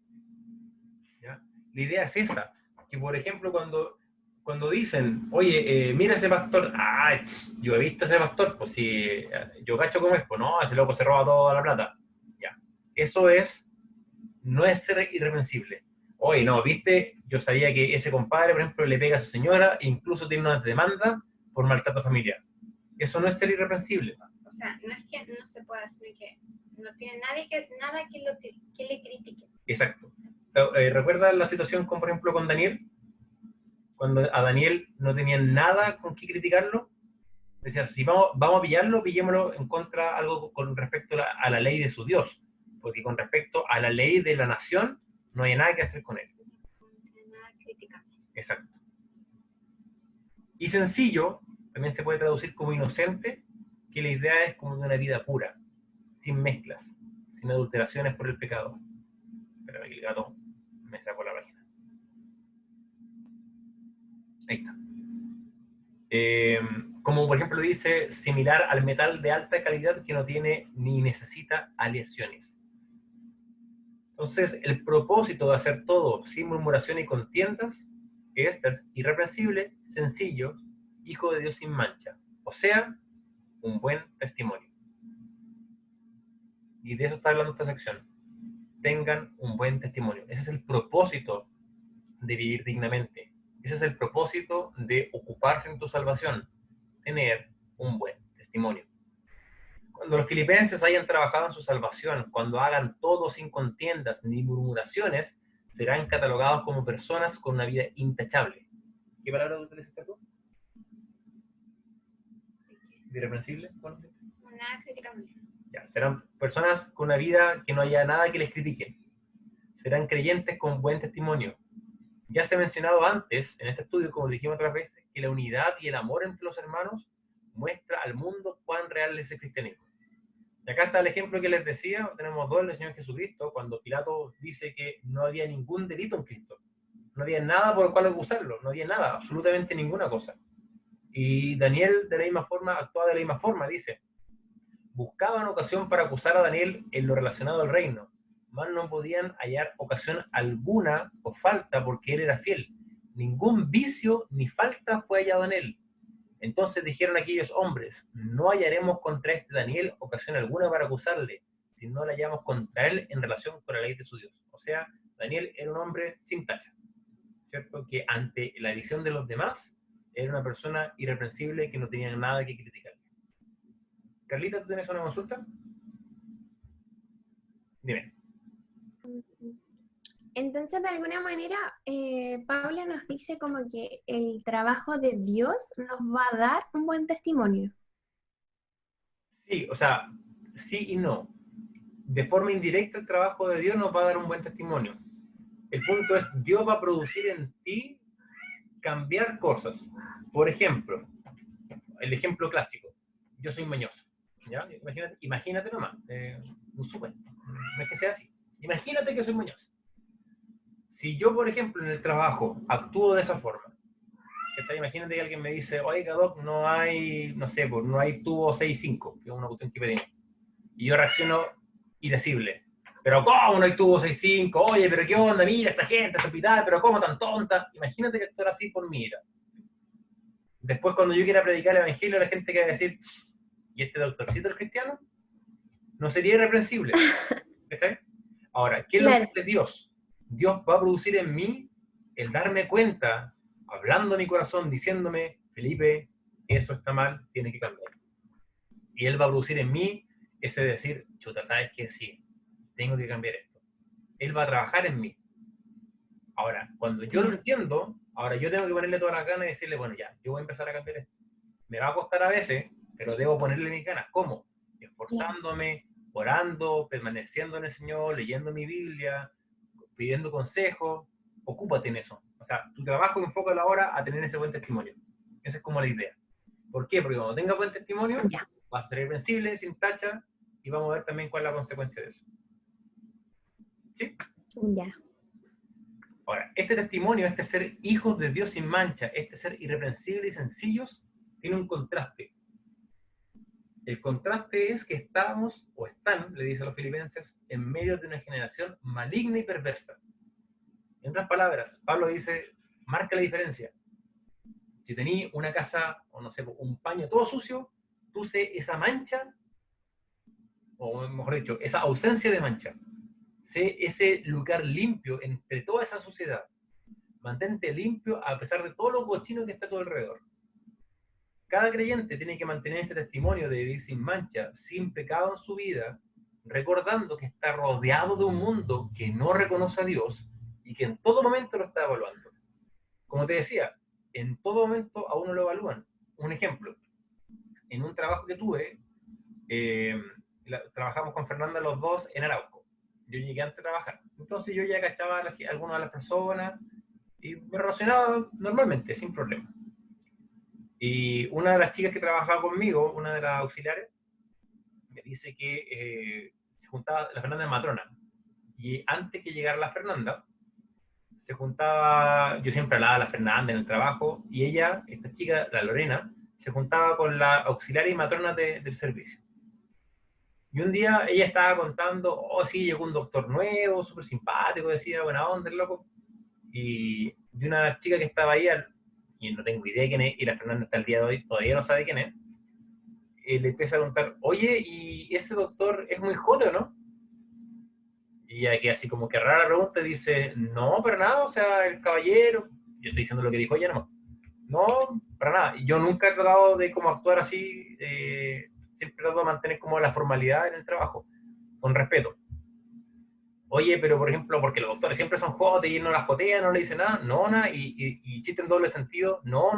¿Ya? La idea es esa, que por ejemplo cuando dicen, oye, mira ese pastor, yo he visto a ese pastor, pues si yo cacho cómo es, pues no, ese loco se roba toda la plata. Ya. Eso no es ser irreprensible. Oye, no, viste, yo sabía que ese compadre, por ejemplo, le pega a su señora e incluso tiene una demanda por maltrato familiar. Eso no es ser irreprensible. O sea, no es que no se pueda, sino que no tiene nada que le critique. Exacto. ¿Recuerdas la situación, con, por ejemplo, con Daniel? Cuando a Daniel no tenían nada con qué criticarlo. Decía, si vamos a pillarlo, pillémoslo en contra algo con respecto a la ley de su Dios. Porque con respecto a la ley de la nación, no hay nada que hacer con él. No tiene nada que criticar. Exacto. Y sencillo, también se puede traducir como inocente, que la idea es como de una vida pura, sin mezclas, sin adulteraciones por el pecado. Pero aquí el gato me sacó la página. Ahí está. Como por ejemplo dice, similar al metal de alta calidad que no tiene ni necesita aleaciones. Entonces, el propósito de hacer todo sin murmuración y contiendas es ser irreprensible, sencillo, hijo de Dios sin mancha. O sea, un buen testimonio. Y de eso está hablando esta sección. Tengan un buen testimonio. Ese es el propósito de vivir dignamente. Ese es el propósito de ocuparse en tu salvación. Tener un buen testimonio. cuando los filipenses hayan trabajado en su salvación, cuando hagan todo sin contiendas ni murmuraciones, serán catalogados como personas con una vida intachable. ¿Qué palabra utilizaste tú? ¿Irreprensible? Bueno, Nada criticable. ya, serán personas con una vida que no haya nada que les critique. Serán creyentes con buen testimonio. Ya se ha mencionado antes, en este estudio, como dijimos otras veces, que la unidad y el amor entre los hermanos muestra al mundo cuán real es el cristianismo. Y acá está el ejemplo que les decía, tenemos dos del Señor Jesucristo, cuando Pilato dice que no había ningún delito en Cristo. No había nada por el cual acusarlo, no había nada, absolutamente ninguna cosa. Y Daniel de la misma forma, actuaba de la misma forma, dice, buscaban ocasión para acusar a Daniel en lo relacionado al reino, mas no podían hallar ocasión alguna o falta porque él era fiel. Ningún vicio ni falta fue hallado en él. Entonces dijeron aquellos hombres, no hallaremos contra este Daniel ocasión alguna para acusarle, si no la hallamos contra él en relación con la ley de su Dios. O sea, Daniel era un hombre sin tacha, ¿cierto? Que ante la visión de los demás, era una persona irreprensible que no tenía nada que criticar. Carlita, ¿tú tienes una consulta? Dime. Entonces, de alguna manera, Pablo nos dice como que el trabajo de Dios nos va a dar un buen testimonio. Sí, o sea, sí y no. De forma indirecta el trabajo de Dios nos va a dar un buen testimonio. El punto es, Dios va a producir en ti cambiar cosas. Por ejemplo, el ejemplo clásico, yo soy mañoso. ¿Ya? Imagínate nomás, un súper, no es que sea así. Imagínate que soy mañoso. Si yo, por ejemplo, en el trabajo actúo de esa forma, imagínate que alguien me dice, oiga, Doc, no hay, no sé, pues, no hay tubo 6.5, que es una cuestión que pedimos. Y yo reacciono irascible. Pero ¿cómo no hay tubo 6.5? Oye, pero ¿qué onda? Mira, esta gente, este hospital, pero ¿cómo tan tonta? Imagínate que actuar así por mi ira. Después, cuando yo quiera predicar el evangelio, la gente que va a decir, ¿y este doctorcito es cristiano? No sería irreprensible. ¿Está? Ahora, ¿qué es lo que hace Dios? Dios va a producir en mí el darme cuenta, hablando a mi corazón, diciéndome, Felipe, eso está mal, tiene que cambiar. Y Él va a producir en mí ese decir, chuta, ¿sabes qué? Sí, tengo que cambiar esto. Él va a trabajar en mí. Ahora, cuando yo lo entiendo, ahora yo tengo que ponerle todas las ganas y decirle, bueno, ya, yo voy a empezar a cambiar esto. Me va a costar a veces, pero debo ponerle mis ganas. ¿Cómo? Esforzándome, orando, permaneciendo en el Señor, leyendo mi Biblia, pidiendo consejos. Ocúpate en eso. O sea, tu trabajo enfócalo ahora a tener ese buen testimonio. Esa es como la idea. ¿Por qué? Porque cuando tenga buen testimonio, va a ser irreversible, sin tacha, y vamos a ver también cuál es la consecuencia de eso. ¿Sí? Ya. Ahora, este testimonio, este ser hijos de Dios sin mancha, este ser irreprensibles y sencillos, tiene un contraste. El contraste es que estamos, o están, le dice a los filipenses, en medio de una generación maligna y perversa. En otras palabras, Pablo dice, marca la diferencia. Si tenés una casa, o no sé, un paño todo sucio, tú sé esa mancha, o mejor dicho, esa ausencia de mancha. Sé ese lugar limpio entre toda esa suciedad. Mantente limpio a pesar de todo lo cochino que está a tu alrededor. Cada creyente tiene que mantener este testimonio de vivir sin mancha, sin pecado en su vida, recordando que está rodeado de un mundo que no reconoce a Dios y que en todo momento lo está evaluando. Como te decía, en todo momento a uno lo evalúan. Un ejemplo, en un trabajo que tuve, trabajamos con Fernanda los dos en Arauco. Yo llegué antes de trabajar. Entonces yo ya cachaba a algunas de las personas y me relacionaba normalmente, sin problema. Y una de las chicas que trabajaba conmigo, una de las auxiliares, me dice que se juntaba, la Fernanda es matrona, y antes que llegara la Fernanda, se juntaba, yo siempre hablaba de la Fernanda en el trabajo, y ella, esta chica, la Lorena, se juntaba con la auxiliar y matrona del servicio. Y un día ella estaba contando, oh sí, llegó un doctor nuevo, súper simpático, decía, buena onda, el loco, y de una chica que estaba ahí, y no tengo idea de quién es, y la Fernanda hasta el día de hoy todavía no sabe quién es, le empieza a preguntar, oye, ¿y ese doctor es muy joven, no? Y ella que así como que rara pregunta, dice, no, para nada, o sea, el caballero, yo estoy diciendo lo que dijo ella nomás, no, para nada, yo nunca he tratado de como actuar así, siempre trato de mantener como la formalidad en el trabajo, con respeto. Oye, pero por ejemplo, porque los doctores siempre son jotes y no las jotean, no le dicen nada, no, nada, y chiste en doble sentido, no,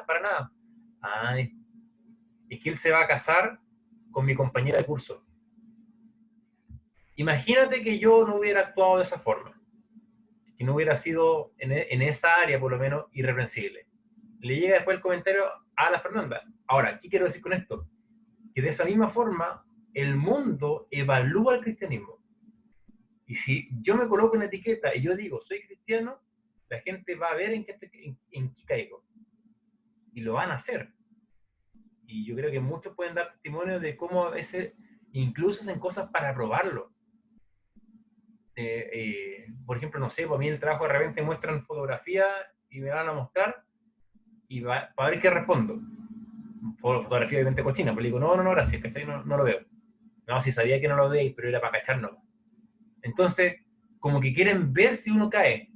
para nada. Ay, es que él se va a casar con mi compañera de curso. Imagínate que yo no hubiera actuado de esa forma, que no hubiera sido en esa área por lo menos irreprensible. Le llega después el comentario a la Fernanda. Ahora, ¿qué quiero decir con esto? Que de esa misma forma el mundo evalúa el cristianismo. Y si yo me coloco en etiqueta y yo digo, soy cristiano, la gente va a ver en qué caigo. Y lo van a hacer. Y yo creo que muchos pueden dar testimonio de cómo a veces incluso hacen cosas para probarlo. Por ejemplo, no sé, para mí en el trabajo de repente muestran fotografía y me van a mostrar y para ver qué respondo. Fotografía obviamente cochina, pero le digo, no, gracias, que no lo veo. No, si sabía que no lo veis, pero era para cacharnos. Entonces, como que quieren ver si uno cae.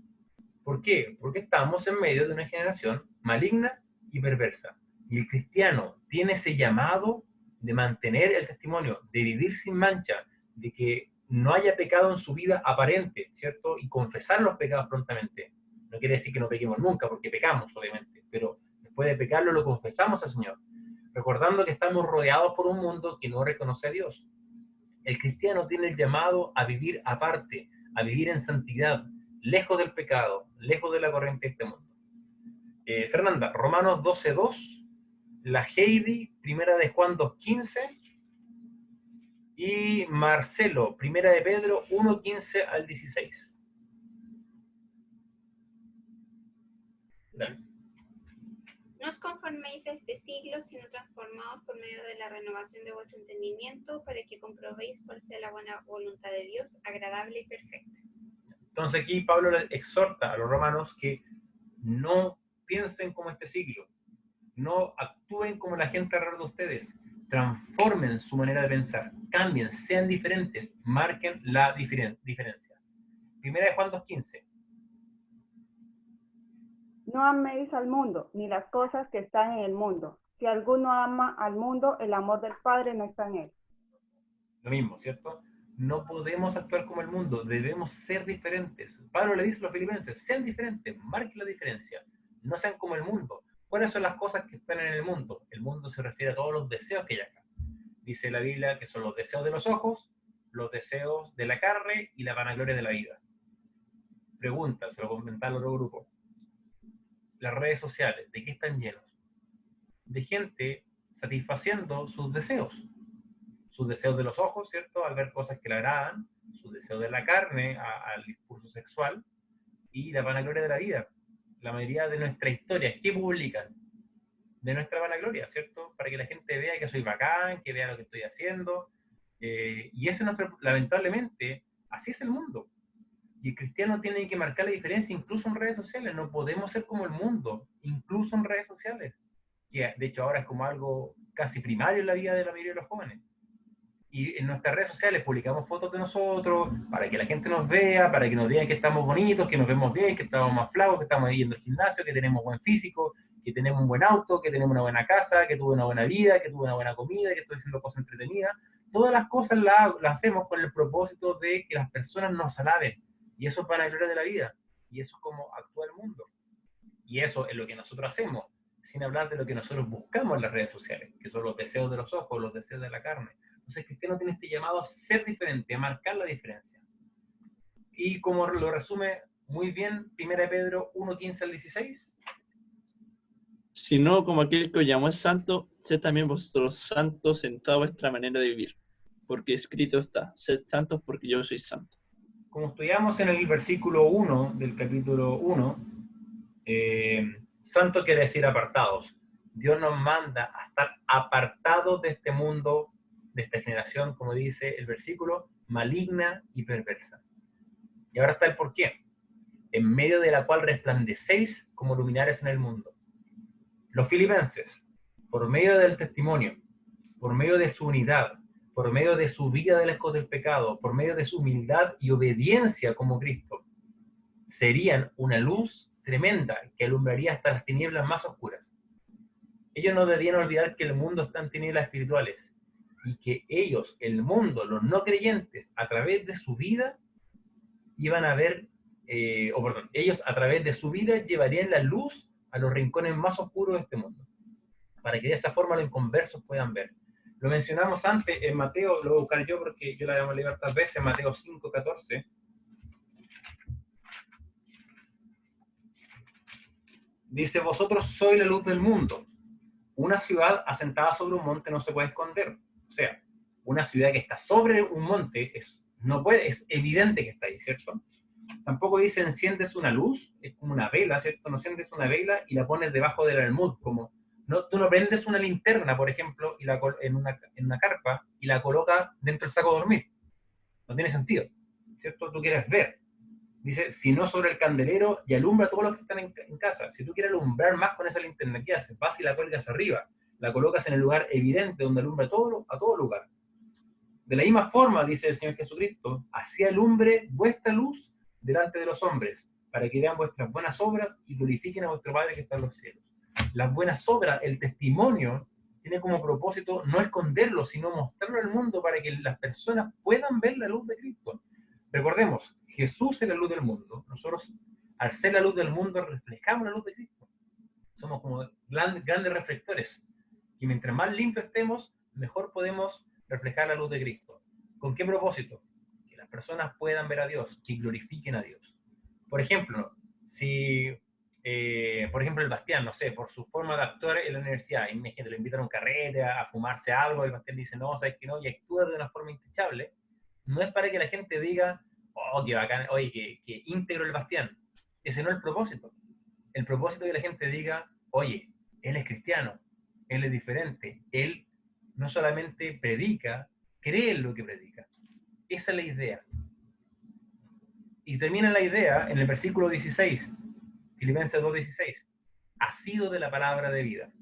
¿Por qué? Porque estamos en medio de una generación maligna y perversa. Y el cristiano tiene ese llamado de mantener el testimonio, de vivir sin mancha, de que no haya pecado en su vida aparente, ¿cierto? Y confesar los pecados prontamente. No quiere decir que no pequemos nunca, porque pecamos, obviamente, pero después de pecarlo lo confesamos al Señor, recordando que estamos rodeados por un mundo que no reconoce a Dios. El cristiano tiene el llamado a vivir aparte, a vivir en santidad, lejos del pecado, lejos de la corriente de este mundo. Fernanda, Romanos 12:2, la Heidi, Primera de Juan 2:15, y Marcelo, Primera de Pedro 1:15 al 16. Dale. No os conforméis a este siglo, sino transformaos por medio de la renovación de vuestro entendimiento, para que comprobéis cuál sea la buena voluntad de Dios, agradable y perfecta. Entonces aquí Pablo les exhorta a los romanos que no piensen como este siglo, no actúen como la gente alrededor de ustedes, transformen su manera de pensar, cambien, sean diferentes, marquen la diferencia. Primera de Juan 2:15. No améis al mundo, ni las cosas que están en el mundo. Si alguno ama al mundo, el amor del Padre no está en él. Lo mismo, ¿cierto? No podemos actuar como el mundo, debemos ser diferentes. Pablo le dice a los filipenses, sean diferentes, marquen la diferencia, no sean como el mundo. ¿Cuáles son las cosas que están en el mundo? El mundo se refiere a todos los deseos que hay acá. Dice la Biblia que son los deseos de los ojos, los deseos de la carne y la vanagloria de la vida. Pregunta, se lo comenté al otro grupo. Las redes sociales, ¿de qué están llenos? De gente satisfaciendo sus deseos de los ojos, ¿cierto? Al ver cosas que le agradan, sus deseos de la carne, al discurso sexual, y la vanagloria de la vida. La mayoría de nuestras historias, ¿qué publican? De nuestra vanagloria, ¿cierto? Para que la gente vea que soy bacán, que vea lo que estoy haciendo, y ese es nuestro, lamentablemente, así es el mundo. Y el cristiano tiene que marcar la diferencia incluso en redes sociales. No podemos ser como el mundo, incluso en redes sociales. Que de hecho ahora es como algo casi primario en la vida de la mayoría de los jóvenes. Y en nuestras redes sociales publicamos fotos de nosotros para que la gente nos vea, para que nos digan que estamos bonitos, que nos vemos bien, que estamos más flacos, que estamos yendo al gimnasio, que tenemos buen físico, que tenemos un buen auto, que tenemos una buena casa, que tuve una buena vida, que tuve una buena comida, que estoy haciendo cosas entretenidas. Todas las cosas las hacemos con el propósito de que las personas nos alaben. Y eso es para la gloria de la vida. Y eso es como actúa el mundo. Y eso es lo que nosotros hacemos, sin hablar de lo que nosotros buscamos en las redes sociales, que son los deseos de los ojos, los deseos de la carne. Entonces el cristiano tiene este llamado a ser diferente, a marcar la diferencia. Y como lo resume muy bien 1 Pedro 1:15 al 16. Sino como aquel que os llamó es santo, sed también vosotros santos en toda vuestra manera de vivir. Porque escrito está, sed santos porque yo soy santo. Como estudiamos en el versículo 1 del capítulo 1, santo quiere decir apartados. Dios nos manda a estar apartados de este mundo, de esta generación, como dice el versículo, maligna y perversa. Y ahora está el porqué. En medio de la cual resplandecéis como luminares en el mundo. Los filipenses, por medio del testimonio, por medio de su unidad, por medio de su vida de lejos del pecado, por medio de su humildad y obediencia como Cristo, serían una luz tremenda que alumbraría hasta las tinieblas más oscuras. Ellos no debían olvidar que el mundo está en tinieblas espirituales, y que ellos, el mundo, los no creyentes, a través de su vida, iban a ver, ellos a través de su vida llevarían la luz a los rincones más oscuros de este mundo, para que de esa forma los inconversos puedan ver. Lo mencionamos antes en Mateo, lo voy a buscar yo porque yo la hemos leído tantas veces, en Mateo 5:14. Dice, vosotros sois la luz del mundo. Una ciudad asentada sobre un monte no se puede esconder. O sea, una ciudad que está sobre un monte es evidente que está ahí, ¿cierto? Tampoco dice enciendes una luz, es como una vela, ¿cierto? No enciendes una vela y la pones debajo del almud, como tú no prendes una linterna, por ejemplo, y en una carpa y la colocas dentro del saco de dormir. No tiene sentido, ¿cierto? Tú quieres ver. Dice, si no sobre el candelero y alumbra a todos los que están en casa. Si tú quieres alumbrar más con esa linterna, ¿qué haces? Vas y la cuelgas arriba, la colocas en el lugar evidente donde alumbra a todo lugar. De la misma forma, dice el Señor Jesucristo, así alumbre vuestra luz delante de los hombres, para que vean vuestras buenas obras y glorifiquen a vuestro Padre que está en los cielos. Las buenas obras, el testimonio, tiene como propósito no esconderlo, sino mostrarlo al mundo para que las personas puedan ver la luz de Cristo. Recordemos, Jesús es la luz del mundo. Nosotros, al ser la luz del mundo, reflejamos la luz de Cristo. Somos como grandes reflectores. Y mientras más limpios estemos, mejor podemos reflejar la luz de Cristo. ¿Con qué propósito? Que las personas puedan ver a Dios, que glorifiquen a Dios. Por ejemplo, por ejemplo, el Bastián, no sé, por su forma de actuar en la universidad, imagínate, le invitan a un carrete, a fumarse algo, el Bastián dice, no, sabes que no, y actúa de una forma intachable. No es para que la gente diga, oh, qué bacán, oye, que íntegro el Bastián. Ese no es el propósito. El propósito es que la gente diga, oye, él es cristiano, él es diferente, él no solamente predica, cree en lo que predica. Esa es la idea. Y termina la idea en el versículo 16, Filipenses 2:16. Ha sido de la palabra de vida.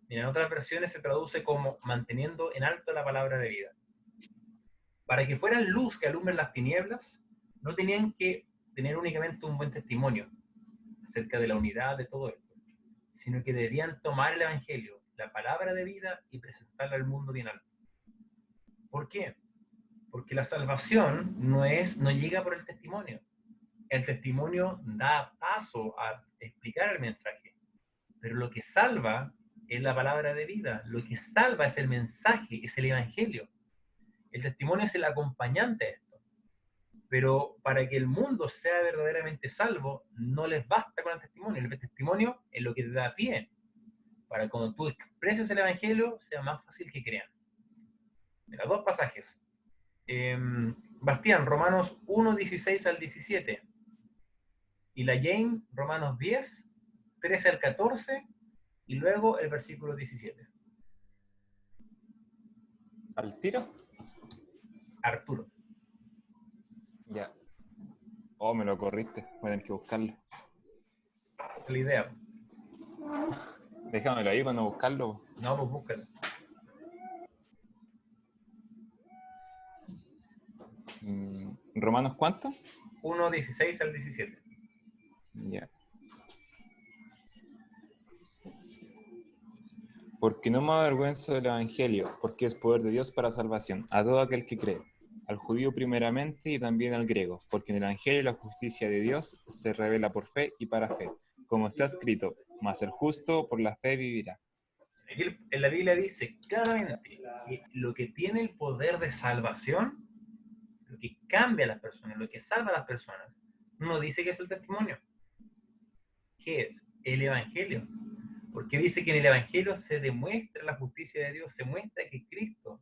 Y en otras versiones se traduce como manteniendo en alto la palabra de vida. Para que fueran luz que alumbren las tinieblas, no tenían que tener únicamente un buen testimonio acerca de la unidad de todo esto, sino que debían tomar el Evangelio, la palabra de vida, y presentarla al mundo bien alto. ¿Por qué? Porque la salvación no llega por el testimonio. El testimonio da paso a explicar el mensaje, pero lo que salva es la palabra de vida, lo que salva es el mensaje, es el Evangelio. El testimonio es el acompañante a esto. Pero para que el mundo sea verdaderamente salvo, no les basta con el testimonio. El testimonio es lo que te da pie para que cuando tú expreses el Evangelio sea más fácil que crean. Mira, dos pasajes. Bastián, Romanos 1:16 al 17. Y la Jane, Romanos 10, 13 al 14, y luego el versículo 17. ¿Al tiro? Arturo. Ya. Oh, me lo corriste. Voy a tener que buscarlo. La idea. Déjamelo ahí para no buscarlo. No, pues búscalo. ¿Romanos cuánto? 1:16 al 17. Ya. Porque no me avergüenzo del Evangelio, porque es poder de Dios para salvación a todo aquel que cree, al judío primeramente y también al griego, porque en el Evangelio la justicia de Dios se revela por fe y para fe, como está escrito, mas el justo por la fe vivirá. En la Biblia dice claramente que lo que tiene el poder de salvación, lo que cambia a las personas, lo que salva a las personas, no dice que es el testimonio. ¿Qué es? El Evangelio. Porque dice que en el Evangelio se demuestra la justicia de Dios, se muestra que Cristo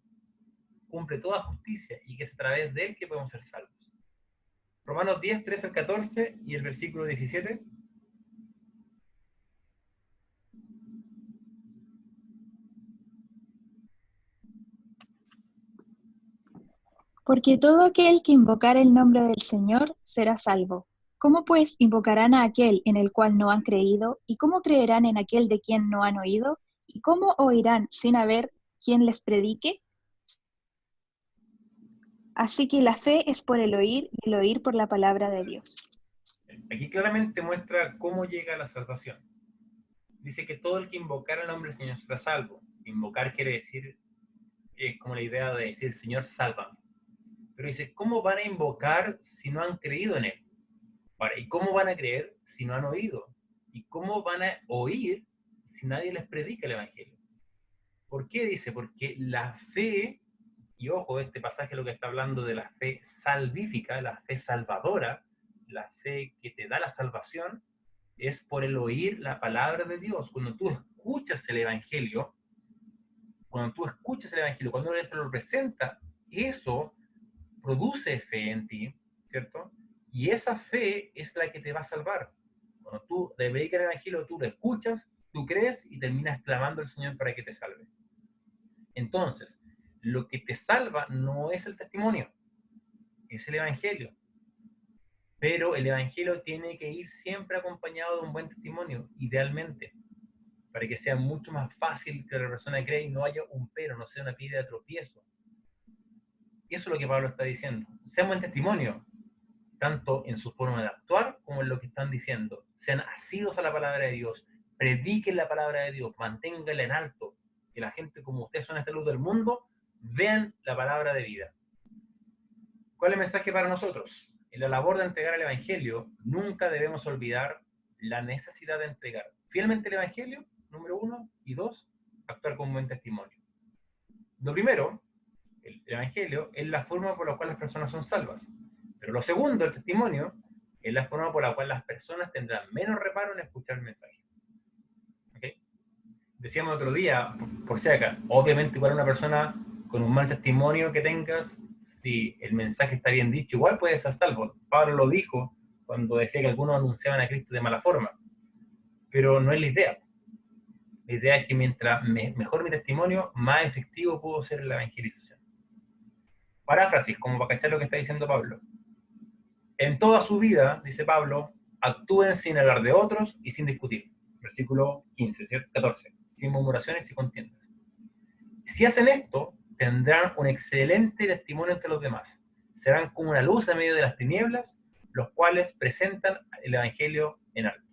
cumple toda justicia y que es a través de él que podemos ser salvos. Romanos 10, 13 al 14 y el versículo 17. Porque todo aquel que invocar el nombre del Señor será salvo. ¿Cómo pues invocarán a aquel en el cual no han creído? ¿Y cómo creerán en aquel de quien no han oído? ¿Y cómo oirán sin haber quien les predique? Así que la fe es por el oír y el oír por la palabra de Dios. Aquí claramente muestra cómo llega la salvación. Dice que todo el que invocar el nombre del Señor será salvo. Invocar quiere decir es como la idea de decir, Señor, sálvame. Pero dice, ¿cómo van a invocar si no han creído en Él? Ahora, ¿y cómo van a creer si no han oído? ¿Y cómo van a oír si nadie les predica el Evangelio? ¿Por qué dice? Porque la fe, y ojo, este pasaje lo que está hablando de la fe salvífica, la fe salvadora, la fe que te da la salvación, es por el oír la palabra de Dios. Cuando tú escuchas el Evangelio, cuando uno te lo presenta, eso produce fe en ti, ¿cierto? Y esa fe es la que te va a salvar. Cuando tú le predicas el Evangelio, tú lo escuchas, tú crees y terminas clamando al Señor para que te salve. Entonces, lo que te salva no es el testimonio, es el Evangelio. Pero el Evangelio tiene que ir siempre acompañado de un buen testimonio, idealmente, para que sea mucho más fácil que la persona cree y no haya un pero, no sea una piedra de tropiezo. Y eso es lo que Pablo está diciendo. Sea un buen testimonio, tanto en su forma de actuar como en lo que están diciendo. Sean asidos a la palabra de Dios, prediquen la palabra de Dios, manténganla en alto, que la gente como ustedes son esta luz del mundo, vean la palabra de vida. ¿Cuál es el mensaje para nosotros? En la labor de entregar el Evangelio, nunca debemos olvidar la necesidad de entregar fielmente el Evangelio, número 1, y 2, actuar con buen testimonio. Lo primero, el Evangelio, es la forma por la cual las personas son salvas. Pero lo segundo, el testimonio, es la forma por la cual las personas tendrán menos reparo en escuchar el mensaje. ¿Okay? Decíamos otro día, por si acá, obviamente igual una persona con un mal testimonio que tengas, si el mensaje está bien dicho, igual puede ser salvo. Pablo lo dijo cuando decía que algunos anunciaban a Cristo de mala forma. Pero no es la idea. La idea es que mientras mejor mi testimonio, más efectivo puedo ser en la evangelización. Paráfrasis, como para cachar lo que está diciendo Pablo. En toda su vida, dice Pablo, actúen sin hablar de otros y sin discutir. Versículo 15, ¿cierto? 14. Sin murmuraciones y contiendas. Si hacen esto, tendrán un excelente testimonio entre los demás. Serán como una luz en medio de las tinieblas, los cuales presentan el Evangelio en alto.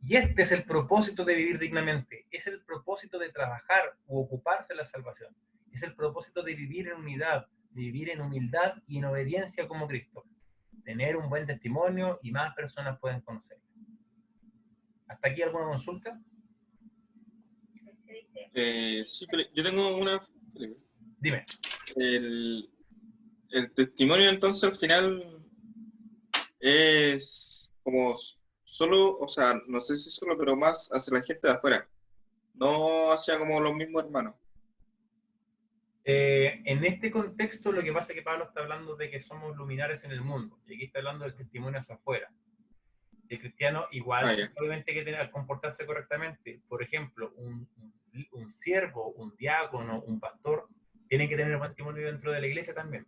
Y este es el propósito de vivir dignamente. Es el propósito de trabajar u ocuparse de la salvación. Es el propósito de vivir en unidad, de vivir en humildad y en obediencia como Cristo. Tener un buen testimonio y más personas pueden conocerlo. ¿Hasta aquí alguna consulta? Sí, Felipe. Yo tengo una, Felipe. Dime. El testimonio entonces al final es como solo, o sea, no sé si solo, pero más hacia la gente de afuera, no hacia como los mismos hermanos. En este contexto lo que pasa es que Pablo está hablando de que somos luminares en el mundo, y aquí está hablando del testimonio hacia afuera. El cristiano igual, obviamente, que tiene que comportarse correctamente. Por ejemplo, un siervo, un diácono, un pastor, tiene que tener buen testimonio dentro de la iglesia también.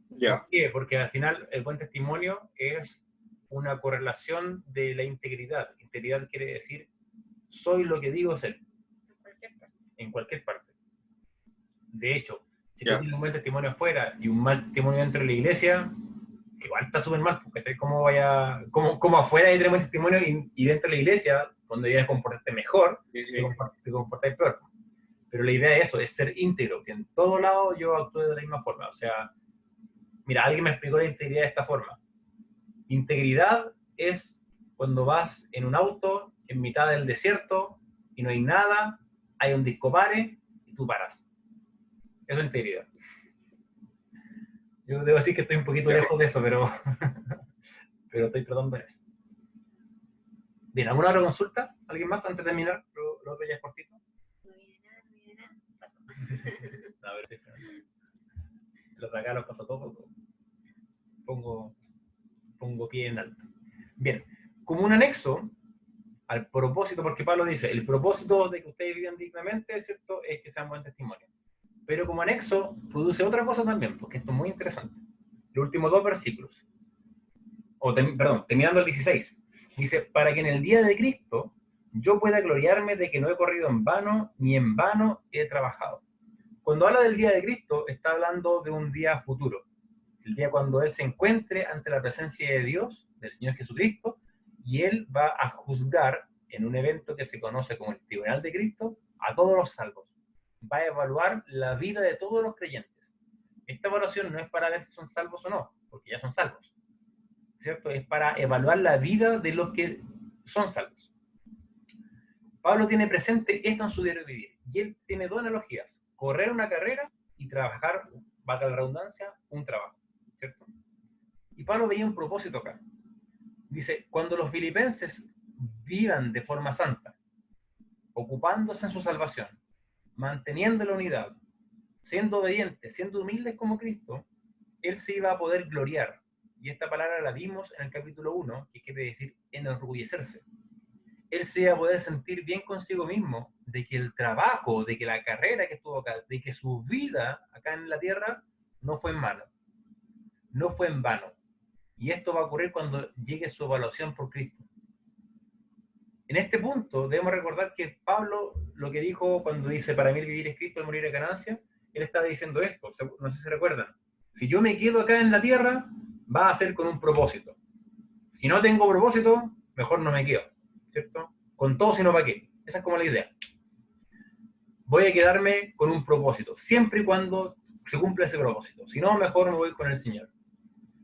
¿Por qué? Porque al final el buen testimonio es una correlación de la integridad. Integridad quiere decir, soy lo que digo ser. En cualquier parte. De hecho, si tú tienes un buen testimonio afuera y un mal testimonio dentro de la iglesia, igual está súper mal, porque ¿cómo afuera hay buen testimonio y dentro de la iglesia, donde debes comportarte mejor, te comportas peor? Pero la idea es eso, es ser íntegro, que en todo lado yo actúe de la misma forma. O sea, mira, alguien me explicó la integridad de esta forma. Integridad es cuando vas en un auto, en mitad del desierto, y no hay nada, hay un disco pare, y tú paras. Eso es integridad. Yo debo decir que estoy un poquito lejos de eso, pero estoy tratando de eso. Bien, ¿alguna otra consulta? ¿Alguien más antes de terminar? Lo otro ya es cortito. No viene nada. Paso. A ver, los de acá los paso todos. Pongo pie en alto. Bien, como un anexo al propósito, porque Pablo dice, el propósito de que ustedes vivan dignamente, ¿cierto?, es que sean buen testimonio. Pero como anexo, produce otra cosa también, porque esto es muy interesante. Los últimos 2 versículos, terminando el 16, dice, para que en el día de Cristo yo pueda gloriarme de que no he corrido en vano, ni en vano he trabajado. Cuando habla del día de Cristo, está hablando de un día futuro. El día cuando Él se encuentre ante la presencia de Dios, del Señor Jesucristo, y Él va a juzgar en un evento que se conoce como el Tribunal de Cristo a todos los salvos. va a evaluar la vida de todos los creyentes. Esta evaluación no es para ver si son salvos o no, porque ya son salvos, ¿cierto? Es para evaluar la vida de los que son salvos. Pablo tiene presente esto en su diario vivir, y él tiene dos analogías: correr una carrera y trabajar, valga la redundancia, un trabajo, ¿cierto? Y Pablo veía un propósito acá. Dice, cuando los filipenses vivan de forma santa, ocupándose en su salvación, manteniendo la unidad, siendo obedientes, siendo humildes como Cristo, él se iba a poder gloriar. Y esta palabra la vimos en el capítulo 1, que quiere decir enorgullecerse. Él se iba a poder sentir bien consigo mismo de que el trabajo, de que la carrera que estuvo acá, de que su vida acá en la tierra no fue en vano, no fue en vano. Y esto va a ocurrir cuando llegue su evaluación por Cristo. En este punto debemos recordar que Pablo, lo que dijo cuando dice, para mí el vivir es Cristo, el morir es ganancia, él estaba diciendo esto, no sé si recuerdan. Si yo me quedo acá en la tierra, va a ser con un propósito. Si no tengo propósito, mejor no me quedo, ¿cierto? Con todo, sino para qué. Esa es como la idea. Voy a quedarme con un propósito, siempre y cuando se cumpla ese propósito. Si no, mejor me voy con el Señor.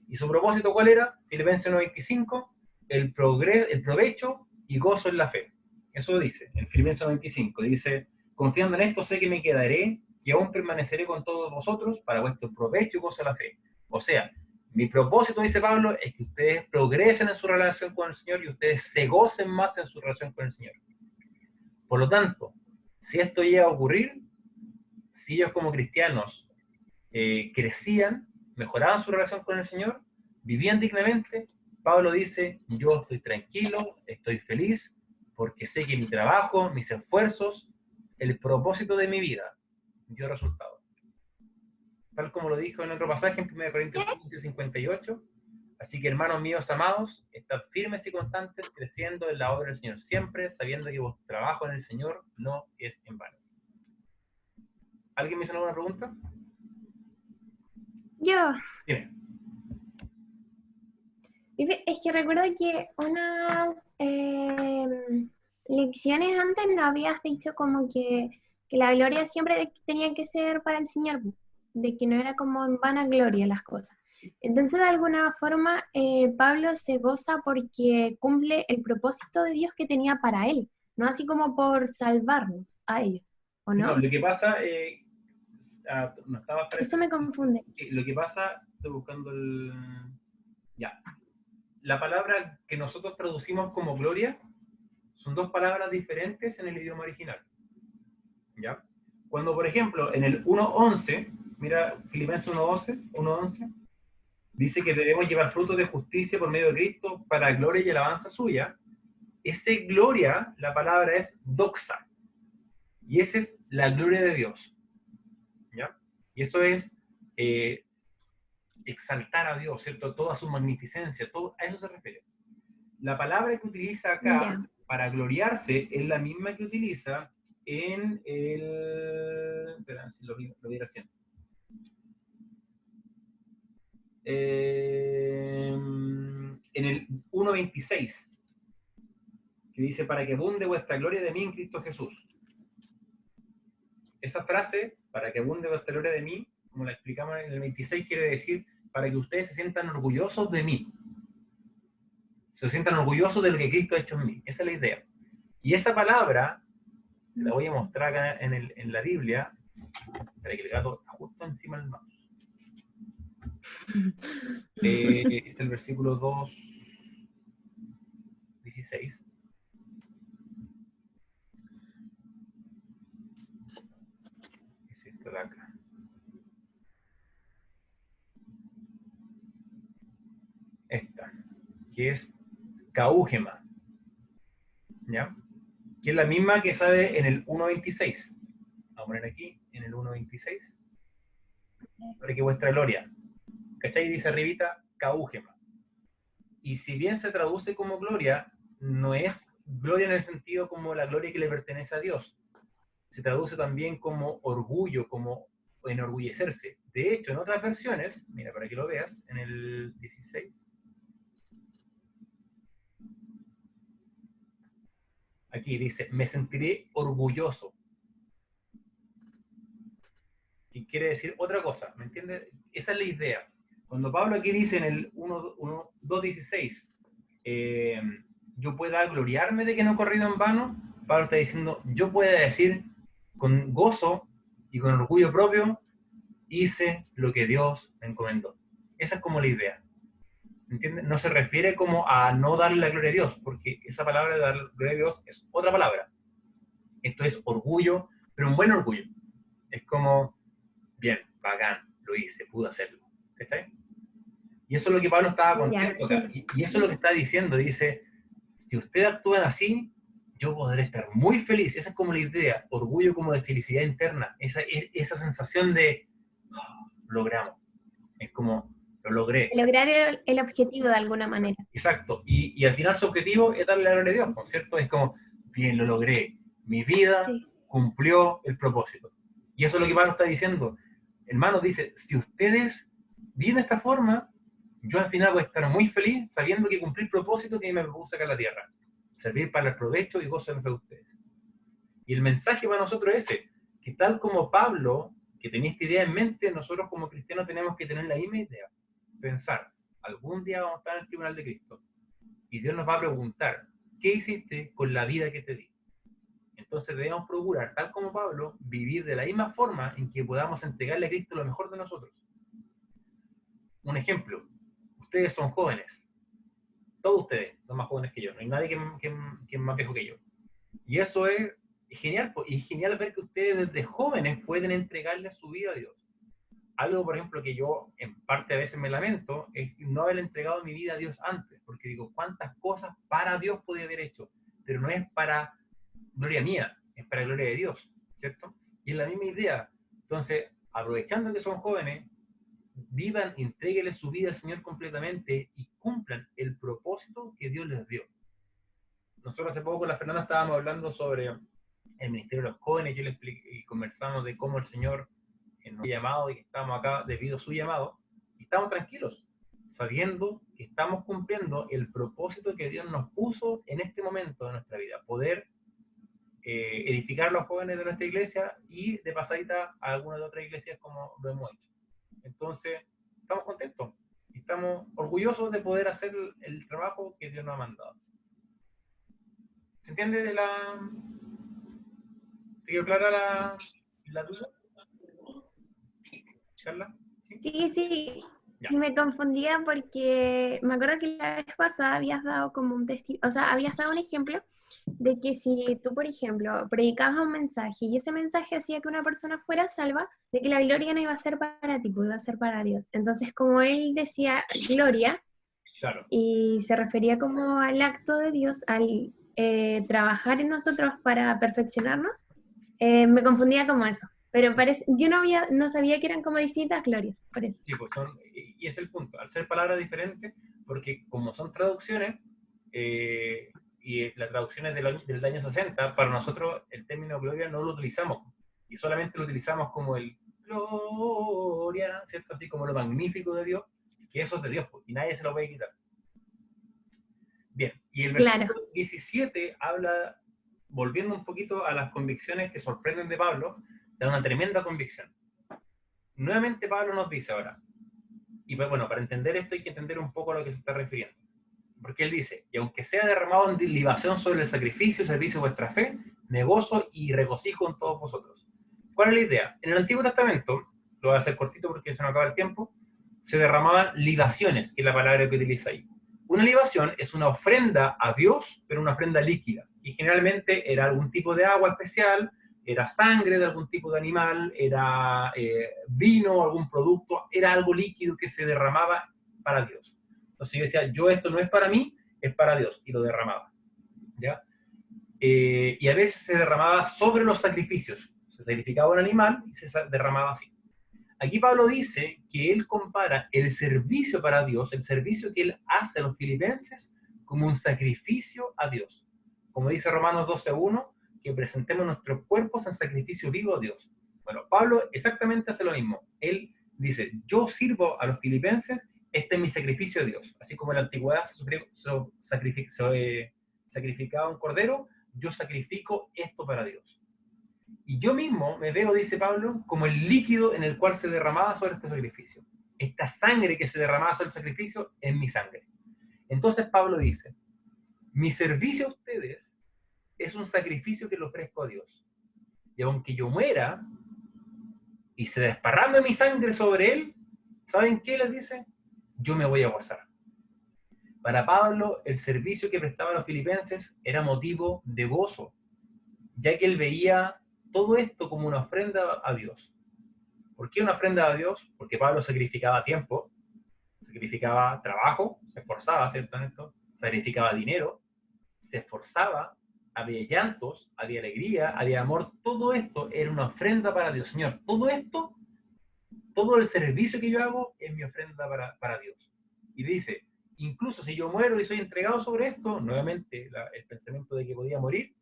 ¿Y su propósito cuál era? Filipenses 1:25, el provecho y gozo en la fe. Eso dice, en Filipenses 1:25, dice, confiando en esto sé que me quedaré y aún permaneceré con todos vosotros para vuestro provecho y gozo en la fe. O sea, mi propósito, dice Pablo, es que ustedes progresen en su relación con el Señor y ustedes se gocen más en su relación con el Señor. Por lo tanto, si esto llega a ocurrir, si ellos como cristianos crecían, mejoraban su relación con el Señor, vivían dignamente, Pablo dice, yo estoy tranquilo, estoy feliz, porque sé que mi trabajo, mis esfuerzos, el propósito de mi vida dio resultado. Tal como lo dijo en otro pasaje en 1 Corintios 15:58, así que hermanos míos amados, estad firmes y constantes, creciendo en la obra del Señor siempre, sabiendo que vuestro trabajo en el Señor no es en vano. ¿Alguien me hizo alguna pregunta? Yo. Dime. Es que recuerdo que unas lecciones antes no habías dicho como que la gloria siempre tenía que ser para el Señor, de que no era como en vana gloria las cosas. Entonces, de alguna forma, Pablo se goza porque cumple el propósito de Dios que tenía para él, no así como por salvarnos a ellos, ¿o no? No, lo que pasa, no estaba Eso me confunde. Lo que pasa, estoy buscando ya. La palabra que nosotros traducimos como gloria son dos palabras diferentes en el idioma original. ¿Ya? Cuando, por ejemplo, en el 1:11, mira, Filipenses 1:11, dice que debemos llevar frutos de justicia por medio de Cristo para gloria y alabanza suya. Ese gloria, la palabra es doxa. Y esa es la gloria de Dios. ¿Ya? Y eso es exaltar a Dios, ¿cierto? Toda su magnificencia, a eso se refiere. La palabra que utiliza acá para gloriarse es la misma que utiliza en el... Espera, si lo voy haciendo. En el 1:26, que dice, para que abunde vuestra gloria de mí en Cristo Jesús. Esa frase, para que abunde vuestra gloria de mí, como la explicamos en el 26, quiere decir, para que ustedes se sientan orgullosos de mí. Se sientan orgullosos de lo que Cristo ha hecho en mí. Esa es la idea. Y esa palabra, la voy a mostrar acá en la Biblia, para que el gato está justo encima del mouse. Este es el versículo 2:16. Es esto de acá. Esta, que es caúgema, ¿ya? Que es la misma que sale en el 1:26. Vamos a poner aquí, en el 1:26, para que vuestra gloria, ¿cachai? Dice arribita, caúgema. Y si bien se traduce como gloria, no es gloria en el sentido como la gloria que le pertenece a Dios. Se traduce también como orgullo, como enorgullecerse. De hecho, en otras versiones, mira, para que lo veas, en el 16, aquí dice, me sentiré orgulloso. quiere decir otra cosa, ¿me entiendes? Esa es la idea. Cuando Pablo aquí dice en el 2.16, yo pueda gloriarme de que no he corrido en vano, Pablo está diciendo, yo puedo decir con gozo y con orgullo propio, hice lo que Dios me encomendó. Esa es como la idea. ¿Entiendes? No se refiere como a no darle la gloria a Dios, porque esa palabra de dar la gloria a Dios es otra palabra. Esto es orgullo, pero un buen orgullo. Es como, bien, bacán, lo hice, pude hacerlo. ¿Está bien? Y eso es lo que Pablo estaba contento acá. Y eso es lo que está diciendo. Dice, si ustedes actúan así, yo podré estar muy feliz. Esa es como la idea. Orgullo como de felicidad interna. Esa sensación de, oh, logramos. Es como, lo logré. Lograr el objetivo de alguna manera. Exacto. Y al final su objetivo es darle la gloria a Dios, ¿no es cierto? Es como, bien, lo logré. Mi vida cumplió el propósito. Y eso es lo que Pablo está diciendo. Hermanos, dice, si ustedes viven de esta forma, yo al final voy a estar muy feliz sabiendo que cumplí el propósito que me puse acá en la tierra. Servir para el provecho y gozo de ustedes. Y el mensaje para nosotros es ese, que tal como Pablo, que tenía esta idea en mente, nosotros como cristianos tenemos que tener la misma idea. Pensar, algún día vamos a estar en el tribunal de Cristo. Y Dios nos va a preguntar, ¿qué hiciste con la vida que te di? Entonces debemos procurar, tal como Pablo, vivir de la misma forma en que podamos entregarle a Cristo lo mejor de nosotros. Un ejemplo, ustedes son jóvenes, todos ustedes son más jóvenes que yo, no hay nadie que es más viejo que yo. Y eso es genial, y es genial ver que ustedes desde jóvenes pueden entregarle su vida a Dios. Algo, por ejemplo, que yo en parte a veces me lamento, es no haber entregado mi vida a Dios antes, porque digo, cuántas cosas para Dios podía haber hecho, pero no es para gloria mía, es para gloria de Dios, ¿cierto? Y es la misma idea. Entonces, aprovechando que son jóvenes, vivan, entréguenle su vida al Señor completamente y cumplan el propósito que Dios les dio. Nosotros hace poco con la Fernanda estábamos hablando sobre el ministerio de los jóvenes, yo le expliqué y conversamos de cómo el Señor nos ha llamado y que estamos acá debido a su llamado, y estamos tranquilos, sabiendo que estamos cumpliendo el propósito que Dios nos puso en este momento de nuestra vida, poder edificar a los jóvenes de nuestra iglesia y de pasadita a algunas de otras iglesias como lo hemos hecho. Entonces, estamos contentos y estamos orgullosos de poder hacer el trabajo que Dios nos ha mandado. ¿Se entiende ¿te quedó clara la duda? ¿Carla? Sí. Y me confundía porque me acuerdo que la vez pasada habías dado como un habías dado un ejemplo de que si tú, por ejemplo, predicabas un mensaje y ese mensaje hacía que una persona fuera salva, de que la gloria no iba a ser para ti, pues iba a ser para Dios. Entonces, como él decía gloria, claro, y se refería como al acto de Dios, al trabajar en nosotros para perfeccionarnos, me confundía como eso. Pero yo no sabía que eran como distintas glorias, por eso. Sí, pues y es el punto, al ser palabras diferentes, porque como son traducciones, y la traducción es del año 60, para nosotros el término gloria no lo utilizamos, y solamente lo utilizamos como el gloria, ¿cierto? Así como lo magnífico de Dios, que eso es de Dios, y nadie se lo puede quitar. Bien, y el versículo 17 habla, volviendo un poquito a las convicciones que sorprenden de Pablo, da una tremenda convicción. Nuevamente Pablo nos dice ahora, y bueno, para entender esto hay que entender un poco a lo que se está refiriendo. Porque él dice, y aunque sea derramado en libación sobre el sacrificio y servicio de vuestra fe, me gozo y regocijo en todos vosotros. ¿Cuál es la idea? En el Antiguo Testamento, lo voy a hacer cortito porque se nos acaba el tiempo, se derramaban libaciones, que es la palabra que utiliza ahí. Una libación es una ofrenda a Dios, pero una ofrenda líquida. Y generalmente era algún tipo de agua especial, era sangre de algún tipo de animal, era vino, algún producto, era algo líquido que se derramaba para Dios. Entonces yo decía, esto no es para mí, es para Dios, y lo derramaba. ¿Ya? Y a veces se derramaba sobre los sacrificios. Se sacrificaba un animal y se derramaba así. Aquí Pablo dice que él compara el servicio para Dios, el servicio que él hace a los filipenses, como un sacrificio a Dios. Como dice Romanos 12:1, que presentemos nuestros cuerpos en sacrificio vivo a Dios. Bueno, Pablo exactamente hace lo mismo. Él dice, yo sirvo a los filipenses, este es mi sacrificio a Dios. Así como en la antigüedad se sacrificaba un cordero, yo sacrifico esto para Dios. Y yo mismo me veo, dice Pablo, como el líquido en el cual se derramaba sobre este sacrificio. Esta sangre que se derramaba sobre el sacrificio es mi sangre. Entonces Pablo dice, mi servicio a ustedes es un sacrificio que le ofrezco a Dios. Y aunque yo muera y se desparrame mi sangre sobre él, ¿saben qué les dice? Yo me voy a gozar. Para Pablo, el servicio que prestaba a los filipenses era motivo de gozo, ya que él veía todo esto como una ofrenda a Dios. ¿Por qué una ofrenda a Dios? Porque Pablo sacrificaba tiempo, sacrificaba trabajo, se esforzaba, ¿cierto? En esto, sacrificaba dinero, se esforzaba, había llantos, había alegría, había amor. Todo esto era una ofrenda para Dios. Señor, todo esto, todo el servicio que yo hago es mi ofrenda para Dios. Y dice, incluso si yo muero y soy entregado sobre esto, nuevamente el pensamiento de que podía morir,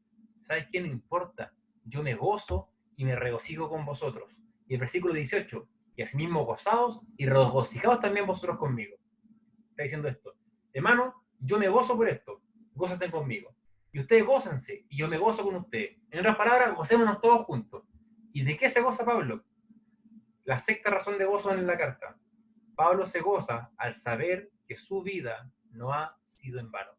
¿sabes qué? No importa. Yo me gozo y me regocijo con vosotros. Y el versículo 18, y asimismo gozados y regocijados también vosotros conmigo. Está diciendo esto. Hermano, yo me gozo por esto. Gócense conmigo. Y ustedes gócense, y yo me gozo con ustedes. En otras palabras, gocémonos todos juntos. ¿Y de qué se goza Pablo? La sexta razón de gozo en la carta. Pablo se goza al saber que su vida no ha sido en vano.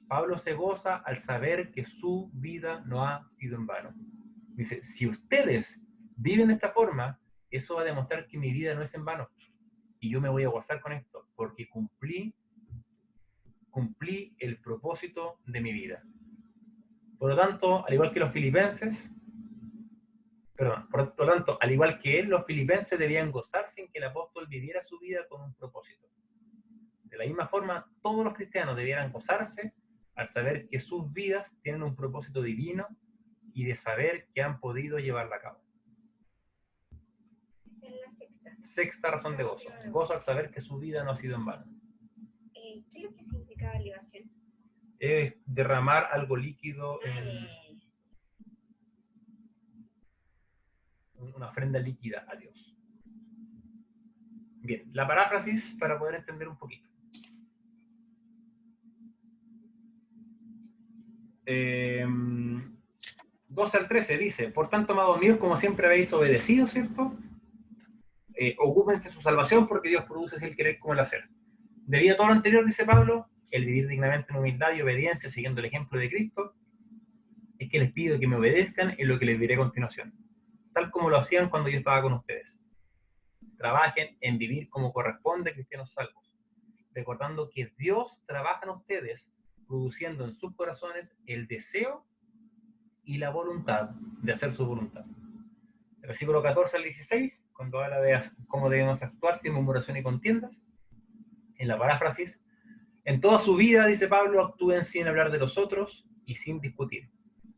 Pablo se goza al saber que su vida no ha sido en vano. Dice, si ustedes viven de esta forma, eso va a demostrar que mi vida no es en vano. Y yo me voy a gozar con esto, porque cumplí el propósito de mi vida. Por lo tanto, al igual que los filipenses, al igual que él, los filipenses debían gozarse en que el apóstol viviera su vida con un propósito. De la misma forma, todos los cristianos debieran gozarse al saber que sus vidas tienen un propósito divino y de saber que han podido llevarla a cabo. Esa es la sexta. Sexta razón de gozo. Gozo al saber que su vida no ha sido en vano. ¿Qué es lo que significaba libación? Es derramar algo líquido en una ofrenda líquida a Dios. Bien, la paráfrasis para poder entender un poquito. 12 al 13 dice, por tanto, amados míos, como siempre habéis obedecido, ¿cierto? Ocúpense su salvación porque Dios produce así el querer como el hacer. Debido a todo lo anterior, dice Pablo, el vivir dignamente en humildad y obediencia, siguiendo el ejemplo de Cristo, es que les pido que me obedezcan en lo que les diré a continuación, tal como lo hacían cuando yo estaba con ustedes. Trabajen en vivir como corresponde a cristianos salvos, recordando que Dios trabaja en ustedes, produciendo en sus corazones el deseo y la voluntad de hacer su voluntad. El versículo 14 al 16, cuando habla de cómo debemos actuar sin murmuración y contiendas, en la paráfrasis, en toda su vida, dice Pablo, actúen sin hablar de los otros y sin discutir.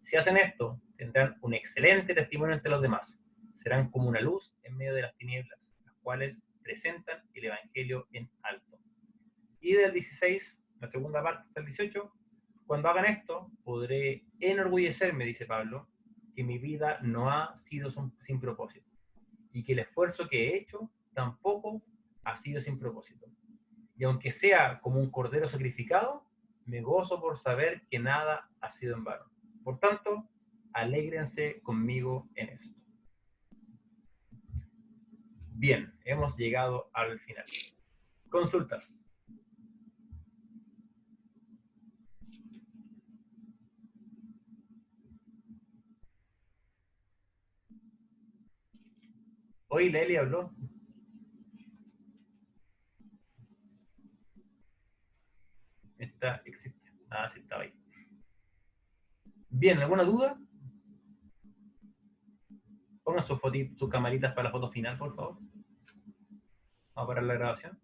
Si hacen esto, tendrán un excelente testimonio entre los demás. Serán como una luz en medio de las tinieblas, las cuales presentan el Evangelio en alto. Y del 16, la segunda parte, hasta el 18, cuando hagan esto, podré enorgullecerme, dice Pablo, que mi vida no ha sido sin propósito, y que el esfuerzo que he hecho tampoco ha sido sin propósito. Y aunque sea como un cordero sacrificado, me gozo por saber que nada ha sido en vano. Por tanto, alégrense conmigo en esto. Bien, hemos llegado al final. Consultas. Hoy Leli habló. Existe. Ah, sí, estaba ahí. Bien, ¿alguna duda? Pongan sus camaritas para la foto final, por favor. Vamos a parar la grabación.